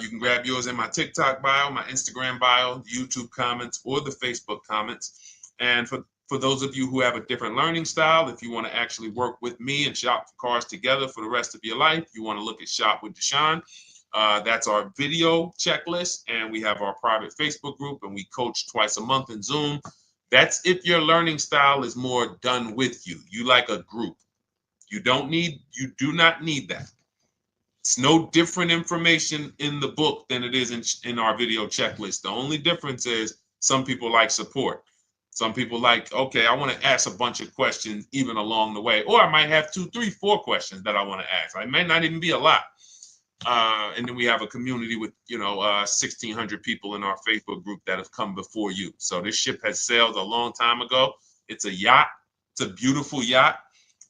you can grab yours in my TikTok bio, my Instagram bio, YouTube comments, or the Facebook comments. And for those of you who have a different learning style, if you want to actually work with me and shop for cars together for the rest of your life, you want to look at Shop with Deshone. That's our video checklist. And we have our private Facebook group, and we coach twice a month in Zoom. That's if your learning style is more done with you. You like a group. You do not need that. It's no different information in the book than it is in our video checklist. The only difference is some people like support. Some people like, okay, I want to ask a bunch of questions even along the way, or I might have 2, 3, 4 questions that I want to ask. It may not even be a lot. And then we have a community with 1,600 people in our Facebook group that have come before you. So this ship has sailed a long time ago. It's a yacht. It's a beautiful yacht.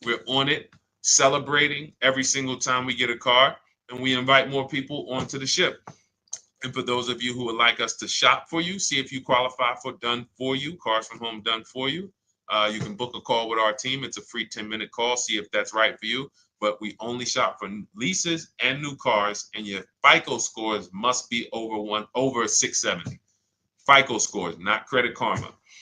We're on it, celebrating every single time we get a car, and we invite more people onto the ship. And for those of you who would like us to shop for you, see if you qualify for done for you, cars from home done for you. You can book a call with our team. It's a free 10-minute call. See if that's right for you. But we only shop for leases and new cars, and your FICO scores must be over 670. FICO scores, not Credit Karma.